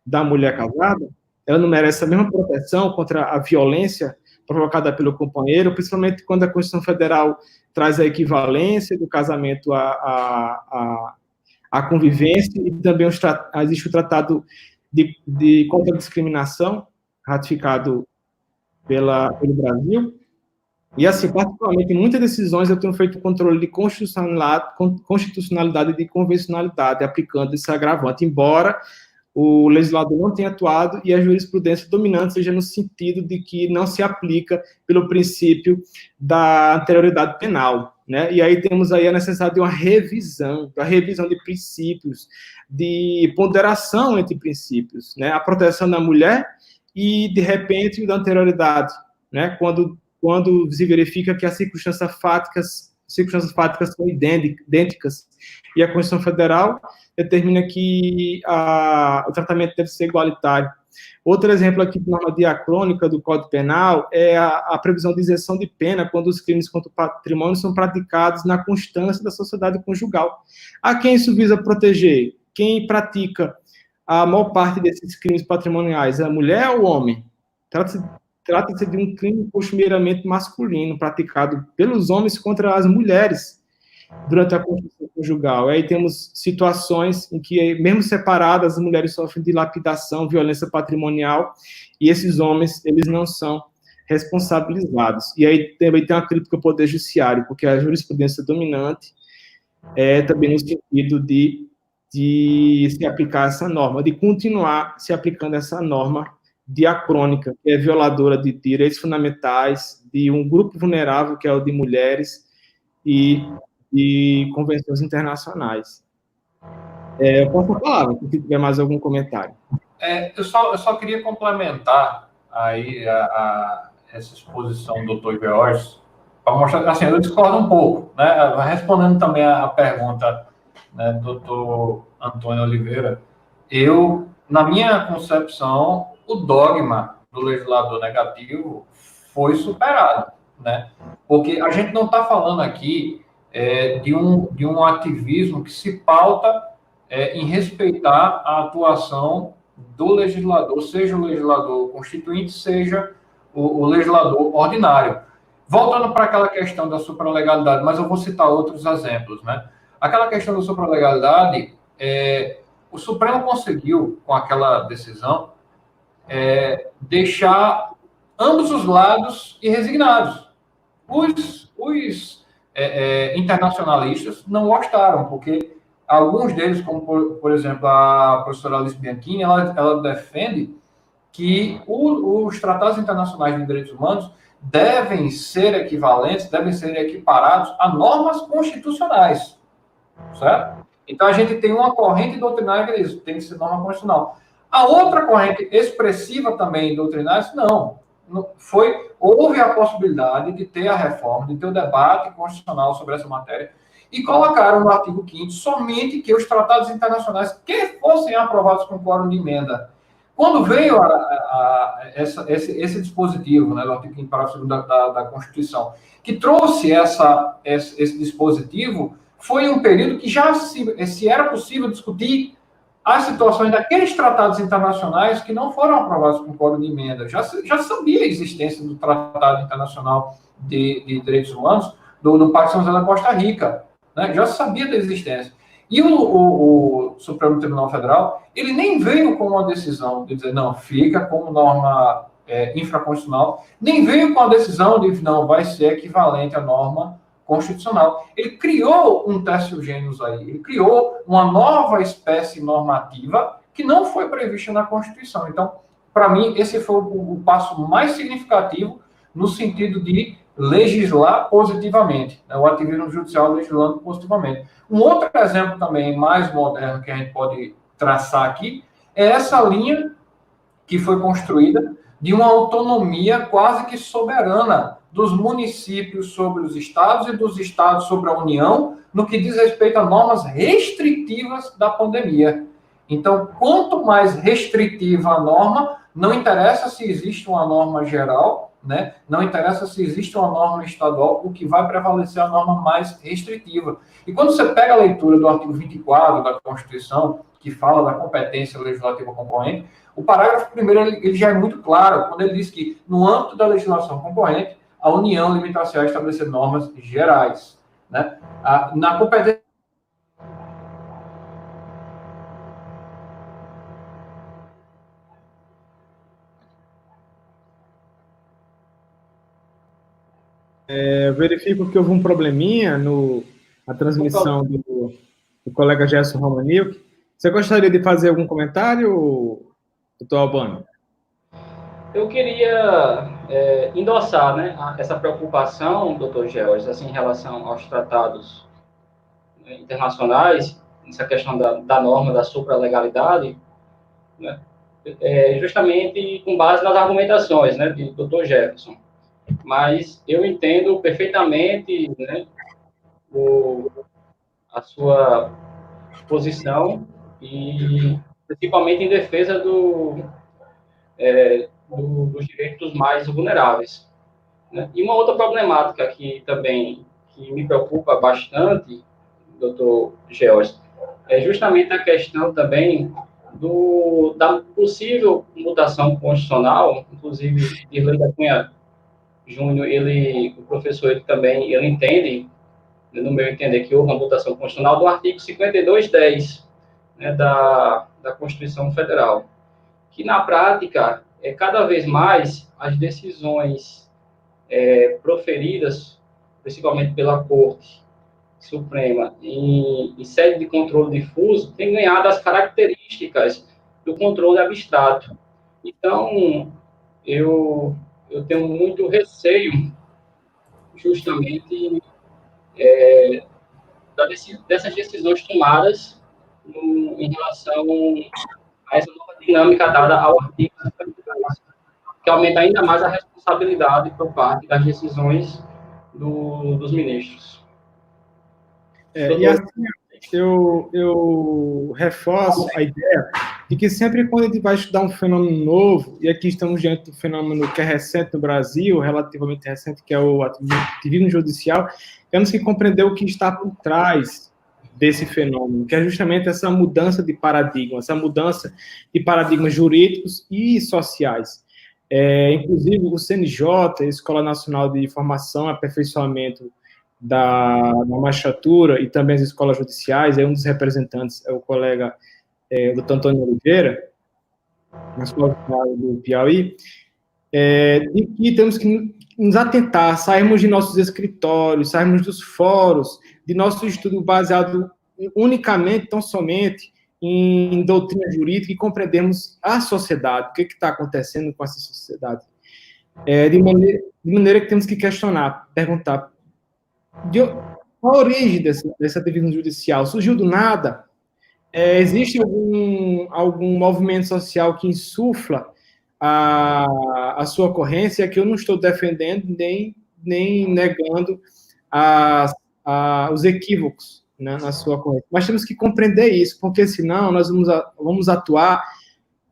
da mulher casada? Ela não merece a mesma proteção contra a violência provocada pelo companheiro, principalmente quando a Constituição Federal traz a equivalência do casamento à convivência, e também existe o Tratado de contra a Discriminação, ratificado pelo Brasil. E, assim, particularmente, em muitas decisões eu tenho feito controle de constitucionalidade e de convencionalidade, aplicando esse agravante, embora o legislador não tenha atuado e a jurisprudência dominante seja no sentido de que não se aplica pelo princípio da anterioridade penal, né? E aí temos aí a necessidade de uma revisão de princípios, de ponderação entre princípios, né? A proteção da mulher e, de repente, da anterioridade, né? Quando se verifica que as circunstâncias fáticas são idênticas, e a Constituição Federal determina que o tratamento deve ser igualitário. Outro exemplo aqui de norma diacrônica do Código Penal é a previsão de isenção de pena quando os crimes contra o patrimônio são praticados na constância da sociedade conjugal. A quem isso visa proteger? Quem pratica a maior parte desses crimes patrimoniais? É a mulher ou o homem? Trata-se de um crime costumeiramente masculino, praticado pelos homens contra as mulheres durante a constituição conjugal. Aí temos situações em que, mesmo separadas, as mulheres sofrem dilapidação, violência patrimonial, e esses homens, eles não são responsabilizados. E aí também tem uma crítica ao Poder Judiciário, porque a jurisprudência dominante é também no sentido de se aplicar essa norma, de continuar se aplicando essa norma diacrônica, que é violadora de direitos fundamentais de um grupo vulnerável, que é o de mulheres, e de convenções internacionais. Eu passo a palavra, se tiver mais algum comentário. Eu só queria complementar aí essa exposição do Dr. George, para mostrar, assim, eu discordo um pouco, né? Respondendo também a pergunta, né, do Dr. Antônio Oliveira, na minha concepção, o dogma do legislador negativo foi superado, né? Porque a gente não está falando aqui de um ativismo que se pauta em respeitar a atuação do legislador, seja o legislador constituinte, seja o legislador ordinário. Voltando para aquela questão da supralegalidade, mas eu vou citar outros exemplos, né? Aquela questão da supralegalidade, o Supremo conseguiu, com aquela decisão, deixar ambos os lados irresignados. Os internacionalistas não gostaram, porque alguns deles, como por exemplo a professora Alice Bianchini, ela defende que os tratados internacionais de direitos humanos devem ser equivalentes, devem ser equiparados a normas constitucionais, certo? Então, a gente tem uma corrente doutrinária que diz, tem que ser norma constitucional. A outra corrente expressiva também doutrinária, não. Houve a possibilidade de ter a reforma, de ter o debate constitucional sobre essa matéria, e colocaram no artigo 5º somente que os tratados internacionais que fossem aprovados com quórum de emenda. Quando veio esse dispositivo, né, do artigo 5º, parágrafo 2º da Constituição, que trouxe esse dispositivo, foi um período que já se era possível discutir as situações daqueles tratados internacionais que não foram aprovados com quórum de emenda. Já sabia a existência do Tratado Internacional de Direitos Humanos do Pacto de São José da Costa Rica, né? Já sabia da existência. E o Supremo Tribunal Federal, ele nem veio com uma decisão de dizer, não, fica como norma infraconstitucional, nem veio com a decisão de, não, vai ser equivalente à norma constitucional. Ele criou um teste gênius aí, ele criou uma nova espécie normativa que não foi prevista na Constituição. Então, para mim, esse foi o passo mais significativo no sentido de legislar positivamente, né? O ativismo judicial legislando positivamente. Um outro exemplo também mais moderno que a gente pode traçar aqui é essa linha que foi construída de uma autonomia quase que soberana dos municípios sobre os estados e dos estados sobre a União, no que diz respeito a normas restritivas da pandemia. Então, quanto mais restritiva a norma, não interessa se existe uma norma geral, né? Não interessa se existe uma norma estadual, o que vai prevalecer é a norma mais restritiva. E quando você pega a leitura do artigo 24 da Constituição, que fala da competência legislativa concorrente, o parágrafo 1º ele já é muito claro, quando ele diz que, no âmbito da legislação concorrente, a União limita-se a estabelecer normas gerais, né? Na competência Eu verifico que houve um probleminha na transmissão do colega Gerson Romanilk. Você gostaria de fazer algum comentário, doutor Albano? Eu queria endossar, né, essa preocupação, doutor Georges, assim, em relação aos tratados internacionais, essa questão da norma da supralegalidade, né, justamente com base nas argumentações, né, de doutor Jefferson. Mas eu entendo perfeitamente, né, a sua posição e principalmente em defesa dos direitos mais vulneráveis, né? E uma outra problemática que também que me preocupa bastante, doutor Georges, é justamente a questão também da possível mutação constitucional, inclusive Dirley da Cunha Júnior, o professor, ele entende, no meu entender, que houve uma mutação constitucional do artigo 52.10, né, da Constituição Federal, que na prática, cada vez mais as decisões proferidas, principalmente pela Corte Suprema, em sede de controle difuso, têm ganhado as características do controle abstrato. Então, eu tenho muito receio, justamente, dessas decisões tomadas em relação a essa nova dinâmica dada ao artigo 52, que aumenta ainda mais a responsabilidade por parte das decisões dos ministros. E assim, eu reforço a ideia de que sempre quando a gente vai estudar um fenômeno novo, e aqui estamos diante do fenômeno que é recente no Brasil, relativamente recente, que é o ativismo judicial, temos que compreender o que está por trás desse fenômeno, que é justamente essa mudança de paradigma, essa mudança de paradigmas jurídicos e sociais. Inclusive, o CNJ, a Escola Nacional de Formação e Aperfeiçoamento da magistratura, e também as escolas judiciais, um dos representantes é o colega Dr. Antônio Oliveira, na Escola do Piauí, de que temos que nos atentar, sairmos de nossos escritórios, sairmos dos fóruns, de nosso estudo baseado unicamente, tão somente, em doutrina jurídica e compreendermos a sociedade, o que está acontecendo com essa sociedade. De maneira que temos que questionar, perguntar, a origem desse ativismo judicial? Surgiu do nada? Existe algum movimento social que insufla a sua ocorrência, que eu não estou defendendo nem negando os equívocos, né, na sua ocorrência. Mas temos que compreender isso, porque senão nós vamos atuar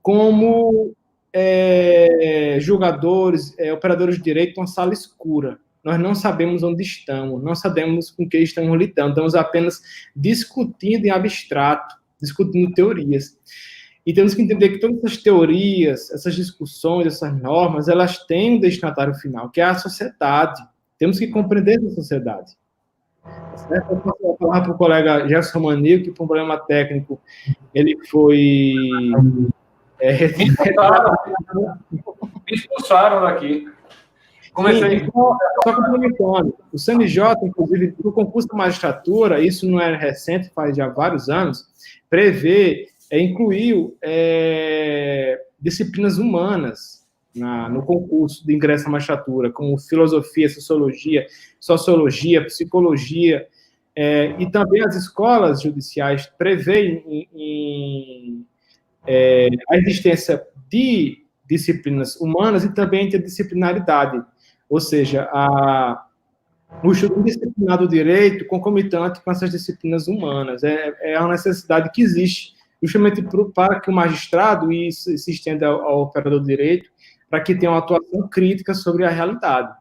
como julgadores, operadores de direito, uma sala escura. Nós não sabemos onde estamos, não sabemos com que estamos lidando, estamos apenas discutindo em abstrato, discutindo teorias. E temos que entender que todas essas teorias, essas discussões, essas normas, elas têm um destinatário final, que é a sociedade. Temos que compreender essa sociedade. Certo? Eu posso falar para o colega Jefferson Manil, que por um problema técnico, ele foi... Me expulsaram daqui. Comecei. Sim, só complementando. O CNJ, inclusive, no concurso da magistratura, isso não é recente, faz já vários anos, incluiu disciplinas humanas no concurso de ingresso à magistratura, como filosofia, sociologia, psicologia, e também as escolas judiciais prevêem a existência de disciplinas humanas e também interdisciplinaridade, ou seja, o estudo disciplinado do direito concomitante com essas disciplinas humanas. É uma necessidade que existe justamente para que o magistrado, e isso se estenda ao operador do direito, para que tenha uma atuação crítica sobre a realidade.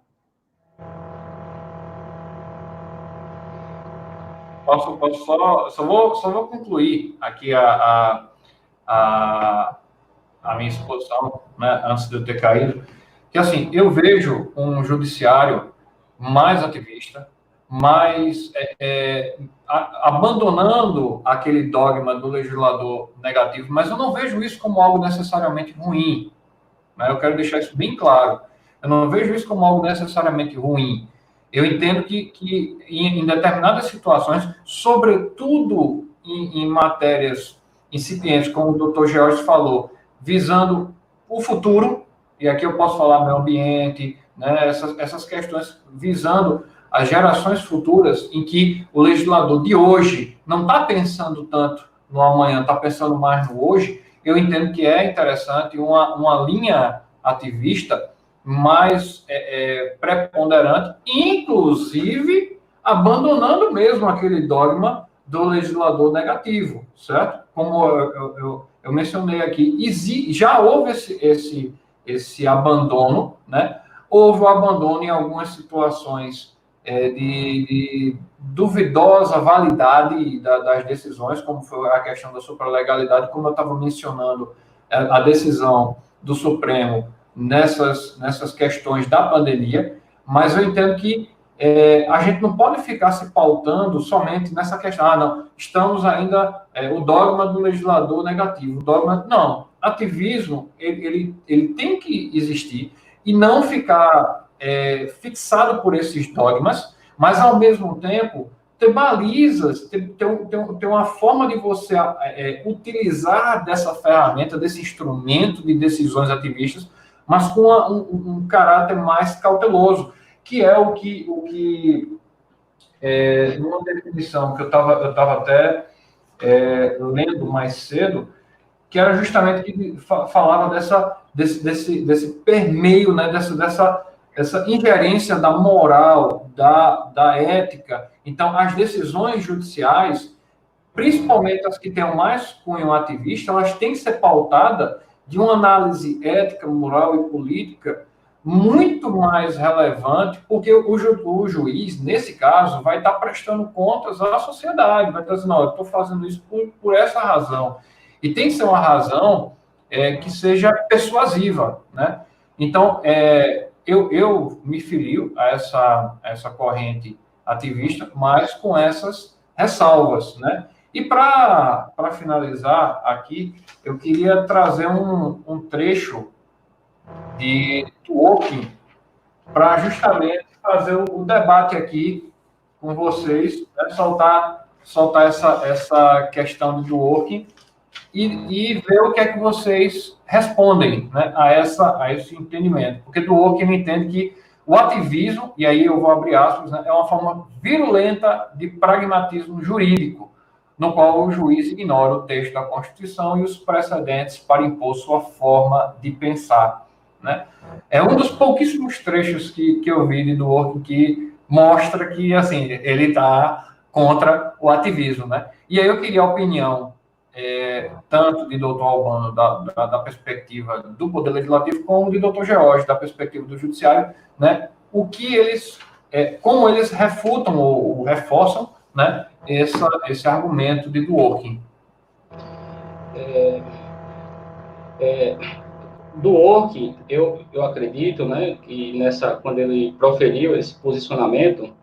Só vou concluir aqui a minha exposição, né, antes de eu ter caído, que, assim, eu vejo um judiciário mais ativista, mais abandonando aquele dogma do legislador negativo, mas eu não vejo isso como algo necessariamente ruim, né? Eu quero deixar isso bem claro. Eu não vejo isso como algo necessariamente ruim. Eu entendo que em determinadas situações, sobretudo em matérias incipientes, como o doutor George falou, visando o futuro, e aqui eu posso falar meio ambiente, né, essas questões visando as gerações futuras, em que o legislador de hoje não está pensando tanto no amanhã, está pensando mais no hoje. Eu entendo que é interessante uma linha ativista mais preponderante, inclusive abandonando mesmo aquele dogma do legislador negativo, certo? Como eu mencionei aqui, já houve esse abandono, né? Houve o abandono em algumas situações de duvidosa validade das decisões, como foi a questão da supralegalidade, como eu estava mencionando, a decisão do Supremo nessas questões da pandemia, mas eu entendo que a gente não pode ficar se pautando somente nessa questão, não, estamos ainda, o dogma do legislador negativo, o dogma, não, ativismo, ele tem que existir e não ficar fixado por esses dogmas, mas, ao mesmo tempo, ter balizas, ter uma forma de você utilizar dessa ferramenta, desse instrumento de decisões ativistas, mas com um caráter mais cauteloso, que é o que numa definição que eu estava até lendo mais cedo, que era justamente que falava desse permeio, né, dessa ingerência da moral, da ética. Então, as decisões judiciais, principalmente as que tenham mais cunho ativista, elas têm que ser pautadas de uma análise ética, moral e política muito mais relevante, porque o juiz, nesse caso, vai estar prestando contas à sociedade, vai estar dizendo, não, eu estou fazendo isso por essa razão. E tem que ser uma razão que seja persuasiva, né? Então, eu me filio a essa corrente ativista, mas com essas ressalvas, né? E para finalizar aqui, eu queria trazer um trecho de Dworkin para justamente fazer o debate aqui com vocês, né? soltar essa questão de Dworkin e ver o que é que vocês respondem, né, a esse entendimento. Porque Dworkin entende que o ativismo, e aí eu vou abrir aspas, né, é uma forma virulenta de pragmatismo jurídico, no qual o juiz ignora o texto da Constituição e os precedentes para impor sua forma de pensar, né? É um dos pouquíssimos trechos que eu vi de Dworkin que mostra que, assim, ele está contra o ativismo, né? E aí eu queria a opinião tanto de doutor Albano, da perspectiva do Poder Legislativo, como de doutor George, da perspectiva do Judiciário, né? O que eles, como eles refutam ou reforçam, né, esse argumento de Dworkin. Dworkin, eu acredito, né, que quando ele proferiu esse posicionamento,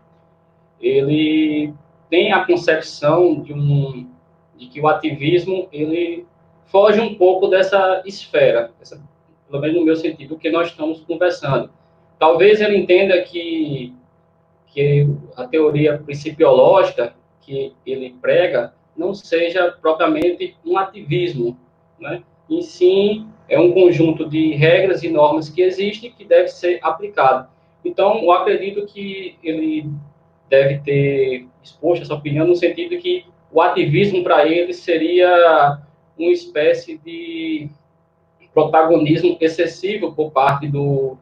ele tem a concepção de que o ativismo ele foge um pouco dessa esfera, pelo menos no meu sentido, do que nós estamos conversando. Talvez ele entenda que a teoria principiológica que ele prega não seja propriamente um ativismo, né? E sim é um conjunto de regras e normas que existem que deve ser aplicado. Então, eu acredito que ele deve ter exposto essa opinião no sentido que o ativismo para ele seria uma espécie de protagonismo excessivo por parte do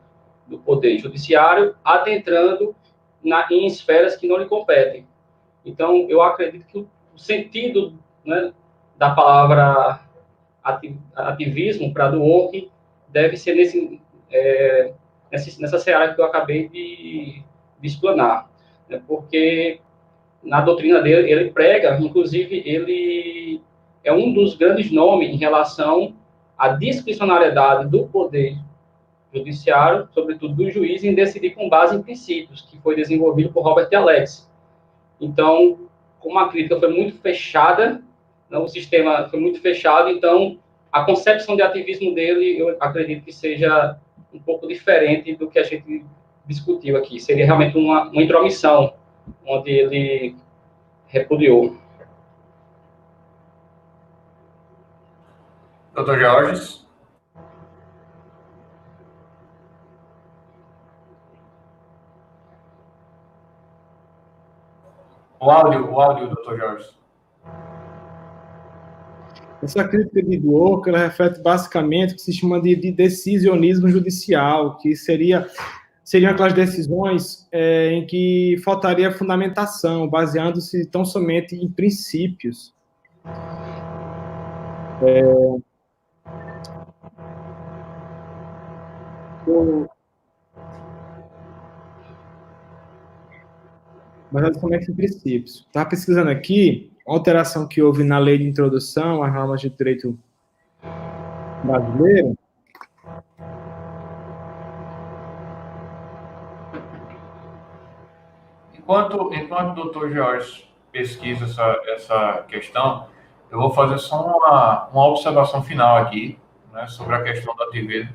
Poder Judiciário, adentrando em esferas que não lhe competem. Então, eu acredito que o sentido, né, da palavra ativismo para Dworkin deve ser nessa seara que eu acabei de explanar, né, porque na doutrina dele, ele prega, inclusive, ele é um dos grandes nomes em relação à discricionariedade do Poder Judiciário, sobretudo do juiz, em decidir com base em princípios, que foi desenvolvido por Robert Alex. Então, como a crítica foi muito fechada, né, o sistema foi muito fechado, então, a concepção de ativismo dele, eu acredito que seja um pouco diferente do que a gente discutiu aqui. Seria realmente uma intromissão, onde ele repudiou. Doutor Georges? O áudio, doutor Jorge. Essa crítica de Dworkin, ela reflete basicamente o que se chama de decisionismo judicial, que seriam aquelas decisões em que faltaria fundamentação, baseando-se tão somente em princípios. Baseado somente em princípios. Estava pesquisando aqui a alteração que houve na lei de introdução às normas de direito brasileiro. Enquanto o doutor Jorge pesquisa essa questão, eu vou fazer só uma observação final aqui, né, sobre a questão do ativismo.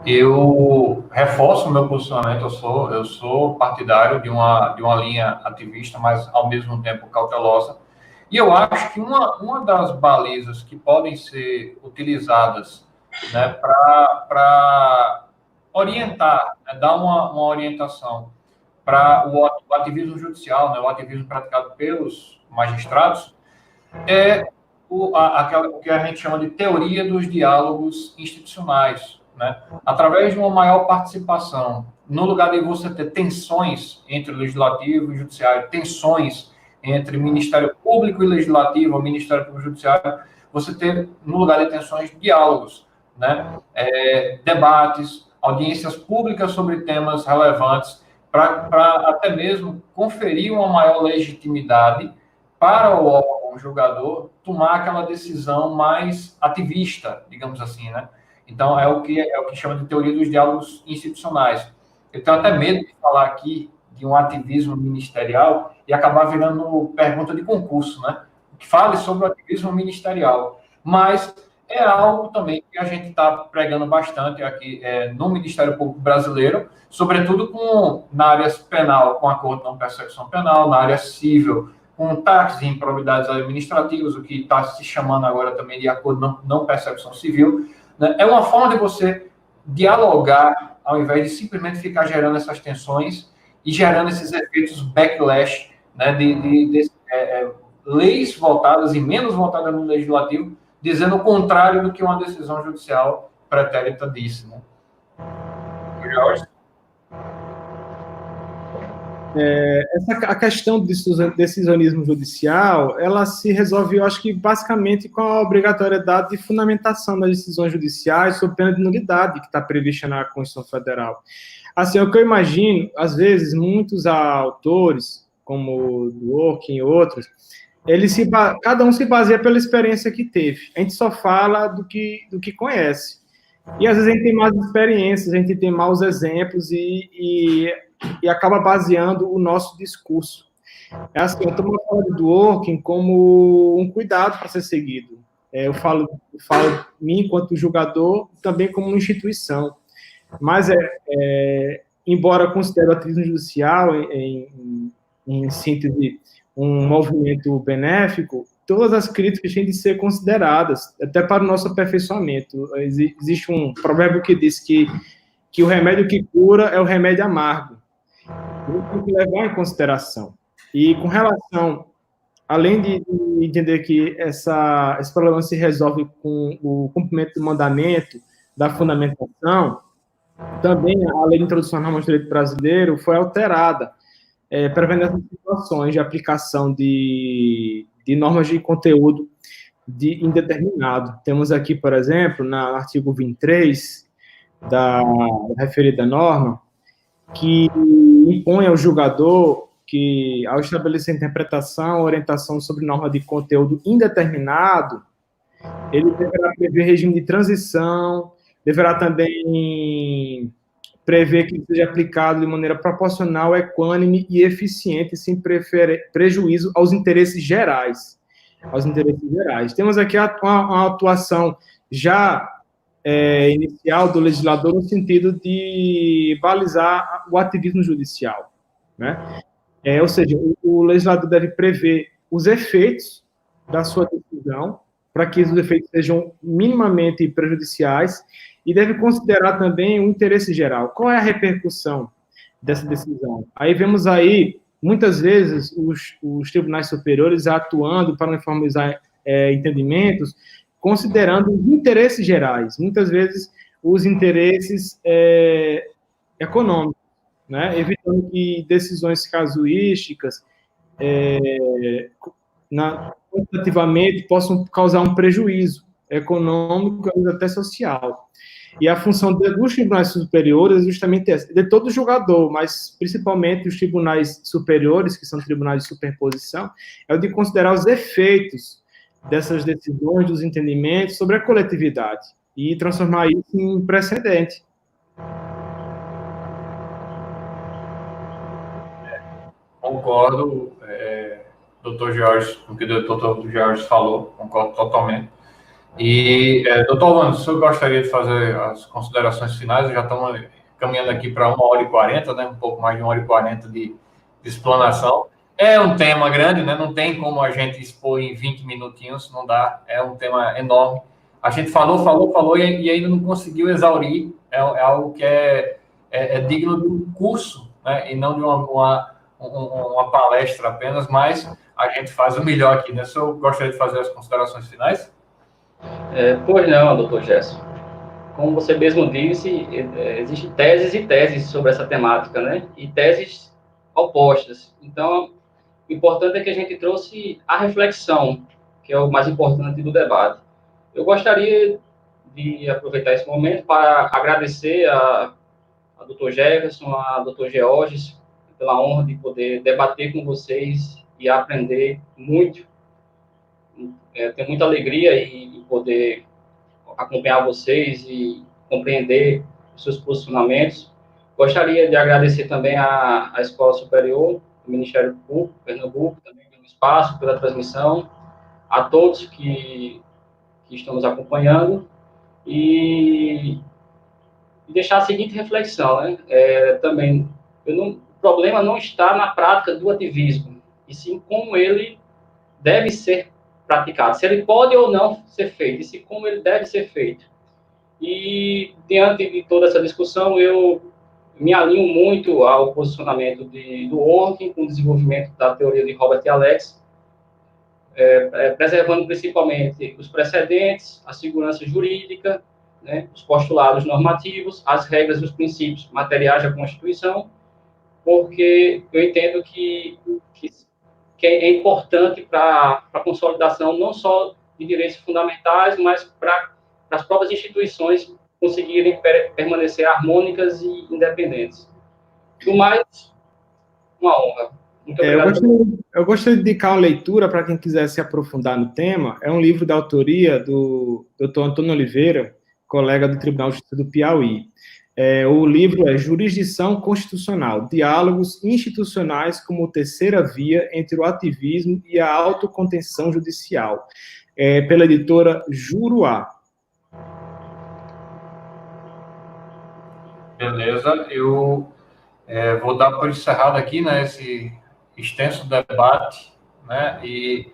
Eu reforço o meu posicionamento, eu sou partidário de uma linha ativista, mas ao mesmo tempo cautelosa. E eu acho que uma das balizas que podem ser utilizadas, né, para orientar, né, dar uma orientação para o ativismo judicial, né, o ativismo praticado pelos magistrados, é o que a gente chama de teoria dos diálogos institucionais, né? Através de uma maior participação, no lugar de você ter tensões entre o legislativo e o judiciário, tensões entre Ministério Público e Legislativo, ou Ministério Público e Judiciário, você ter, no lugar de tensões, diálogos, né? Debates, audiências públicas sobre temas relevantes, para até mesmo conferir uma maior legitimidade para o órgão julgador tomar aquela decisão mais ativista, digamos assim, né? Então, é o que chama de teoria dos diálogos institucionais. Eu tenho até medo de falar aqui de um ativismo ministerial e acabar virando pergunta de concurso, né? Que fale sobre o ativismo ministerial. Mas é algo também que a gente está pregando bastante aqui no Ministério Público Brasileiro, sobretudo na área penal, com acordo de não persecução penal, na área civil, com taxas e improbidades administrativas, o que está se chamando agora também de acordo de não persecução civil, né? É uma forma de você dialogar ao invés de simplesmente ficar gerando essas tensões e gerando esses efeitos backlash, né, de leis votadas e menos votadas no legislativo, dizendo o contrário do que uma decisão judicial pretérita disse, né? Jorge? A questão do decisionismo judicial, ela se resolve, eu acho que basicamente com a obrigatoriedade de fundamentação das decisões judiciais sob pena de nulidade que está prevista na Constituição Federal. Assim, o que eu imagino, às vezes, muitos autores, como Dworkin e outros, cada um se baseia pela experiência que teve. A gente só fala do que conhece. E às vezes a gente tem mais experiências, a gente tem maus exemplos e acaba baseando o nosso discurso. É assim, eu estou falando do Dworkin como um cuidado para ser seguido. Eu falo mim enquanto julgador, também como uma instituição. Mas, embora eu considere o ativismo judicial, em síntese, um movimento benéfico, todas as críticas têm de ser consideradas, até para o nosso aperfeiçoamento. Existe um provérbio que diz que o remédio que cura é o remédio amargo. Tem que levar em consideração. E com relação, além de entender que esse problema se resolve com o cumprimento do mandamento, da fundamentação, também a lei de introdução à norma de direito brasileiro foi alterada, prevendo essas situações de aplicação de normas de conteúdo indeterminado. Temos aqui, por exemplo, no artigo 23 da referida norma, que impõe ao julgador que, ao estabelecer interpretação, orientação sobre norma de conteúdo indeterminado, ele deverá prever regime de transição, deverá também prever que seja aplicado de maneira proporcional, equânime e eficiente, sem prejuízo aos interesses gerais. Temos aqui uma atuação já inicial do legislador no sentido de balizar o ativismo judicial, né? Ou seja, o legislador deve prever os efeitos da sua decisão, para que os efeitos sejam minimamente prejudiciais, e deve considerar também o interesse geral. Qual é a repercussão dessa decisão? Aí vemos aí, muitas vezes, os tribunais superiores atuando para uniformizar entendimentos, considerando os interesses gerais, muitas vezes os interesses econômicos, né? Evitando que decisões casuísticas quantitativamente possam causar um prejuízo econômico e até social. E a função dos tribunais superiores é justamente essa, de todo julgador, mas principalmente os tribunais superiores, que são tribunais de superposição, é o de considerar os efeitos dessas decisões, dos entendimentos sobre a coletividade e transformar isso em precedente. Concordo, doutor Jorge, com o que o doutor Jorge falou, concordo totalmente. E, doutor Orlando, o senhor gostaria de fazer as considerações finais? Já estamos caminhando aqui para 1h40, né? Um pouco mais de 1h40 de explanação. É um tema grande, né? Não tem como a gente expor em 20 minutinhos, não dá. É um tema enorme. A gente falou e ainda não conseguiu exaurir. É algo que é digno de um curso, né? E não de uma palestra apenas, mas a gente faz o melhor aqui, né? O senhor gostaria de fazer as considerações finais? Pois não, doutor Gerson. Como você mesmo disse, existem teses e teses sobre essa temática, né? E teses opostas. Então, o importante é que a gente trouxe a reflexão, que é o mais importante do debate. Eu gostaria de aproveitar esse momento para agradecer a doutor Jefferson, a doutor Georges, pela honra de poder debater com vocês e aprender muito. Tenho muita alegria em poder acompanhar vocês e compreender os seus posicionamentos. Gostaria de agradecer também à Escola Superior, do Ministério Público, Pernambuco, também pelo espaço, pela transmissão, a todos que estamos acompanhando, e deixar a seguinte reflexão, né? Também, o problema não está na prática do ativismo, e sim como ele deve ser praticado, se ele pode ou não ser feito, e se como ele deve ser feito. E, diante de toda essa discussão, eu me alinho muito ao posicionamento do Orkin, com o desenvolvimento da teoria de Robert e Alex, preservando principalmente os precedentes, a segurança jurídica, né, os postulados normativos, as regras e os princípios materiais da Constituição, porque eu entendo que é importante para a consolidação não só de direitos fundamentais, mas para as próprias instituições conseguirem permanecer harmônicas e independentes. Do mais, uma honra. Muito obrigado. Eu gostaria de indicar uma leitura para quem quiser se aprofundar no tema. É um livro da autoria do Dr. Antônio Oliveira, colega do Tribunal de Justiça do Piauí. O livro é Jurisdição Constitucional, Diálogos Institucionais como Terceira Via entre o Ativismo e a Autocontenção Judicial, pela editora Juruá. Beleza, eu vou dar por encerrado aqui, né, esse extenso debate, né, e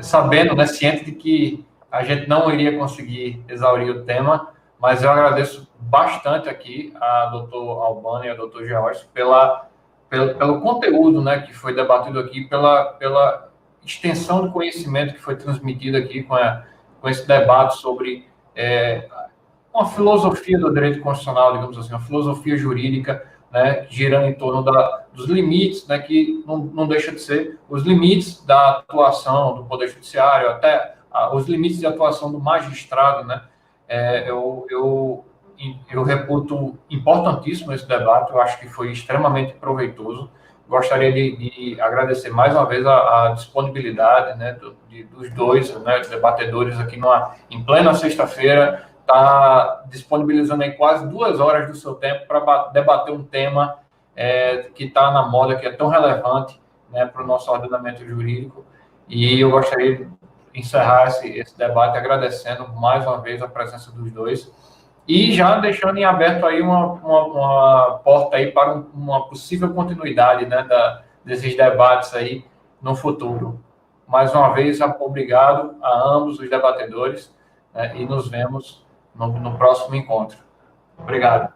sabendo, né, ciente de que a gente não iria conseguir exaurir o tema, mas eu agradeço bastante aqui a doutor Albano e a doutor George pelo conteúdo, né, que foi debatido aqui, pela extensão do conhecimento que foi transmitido aqui com esse debate sobre uma filosofia do direito constitucional, digamos assim, uma filosofia jurídica, né, girando em torno dos limites, né, que não deixa de ser os limites da atuação do Poder Judiciário, até os limites de atuação do magistrado, né. Eu reputo importantíssimo esse debate, eu acho que foi extremamente proveitoso. Gostaria de agradecer mais uma vez a disponibilidade, né, dos dois, né, debatedores aqui em plena sexta-feira, está disponibilizando aí quase 2 horas do seu tempo para debater um tema que está na moda, que é tão relevante, né, para o nosso ordenamento jurídico. E eu gostaria de encerrar esse debate agradecendo mais uma vez a presença dos dois e já deixando em aberto aí uma porta aí para uma possível continuidade, né, desses debates aí no futuro. Mais uma vez, obrigado a ambos os debatedores, né, e nos vemos no próximo encontro. Obrigado.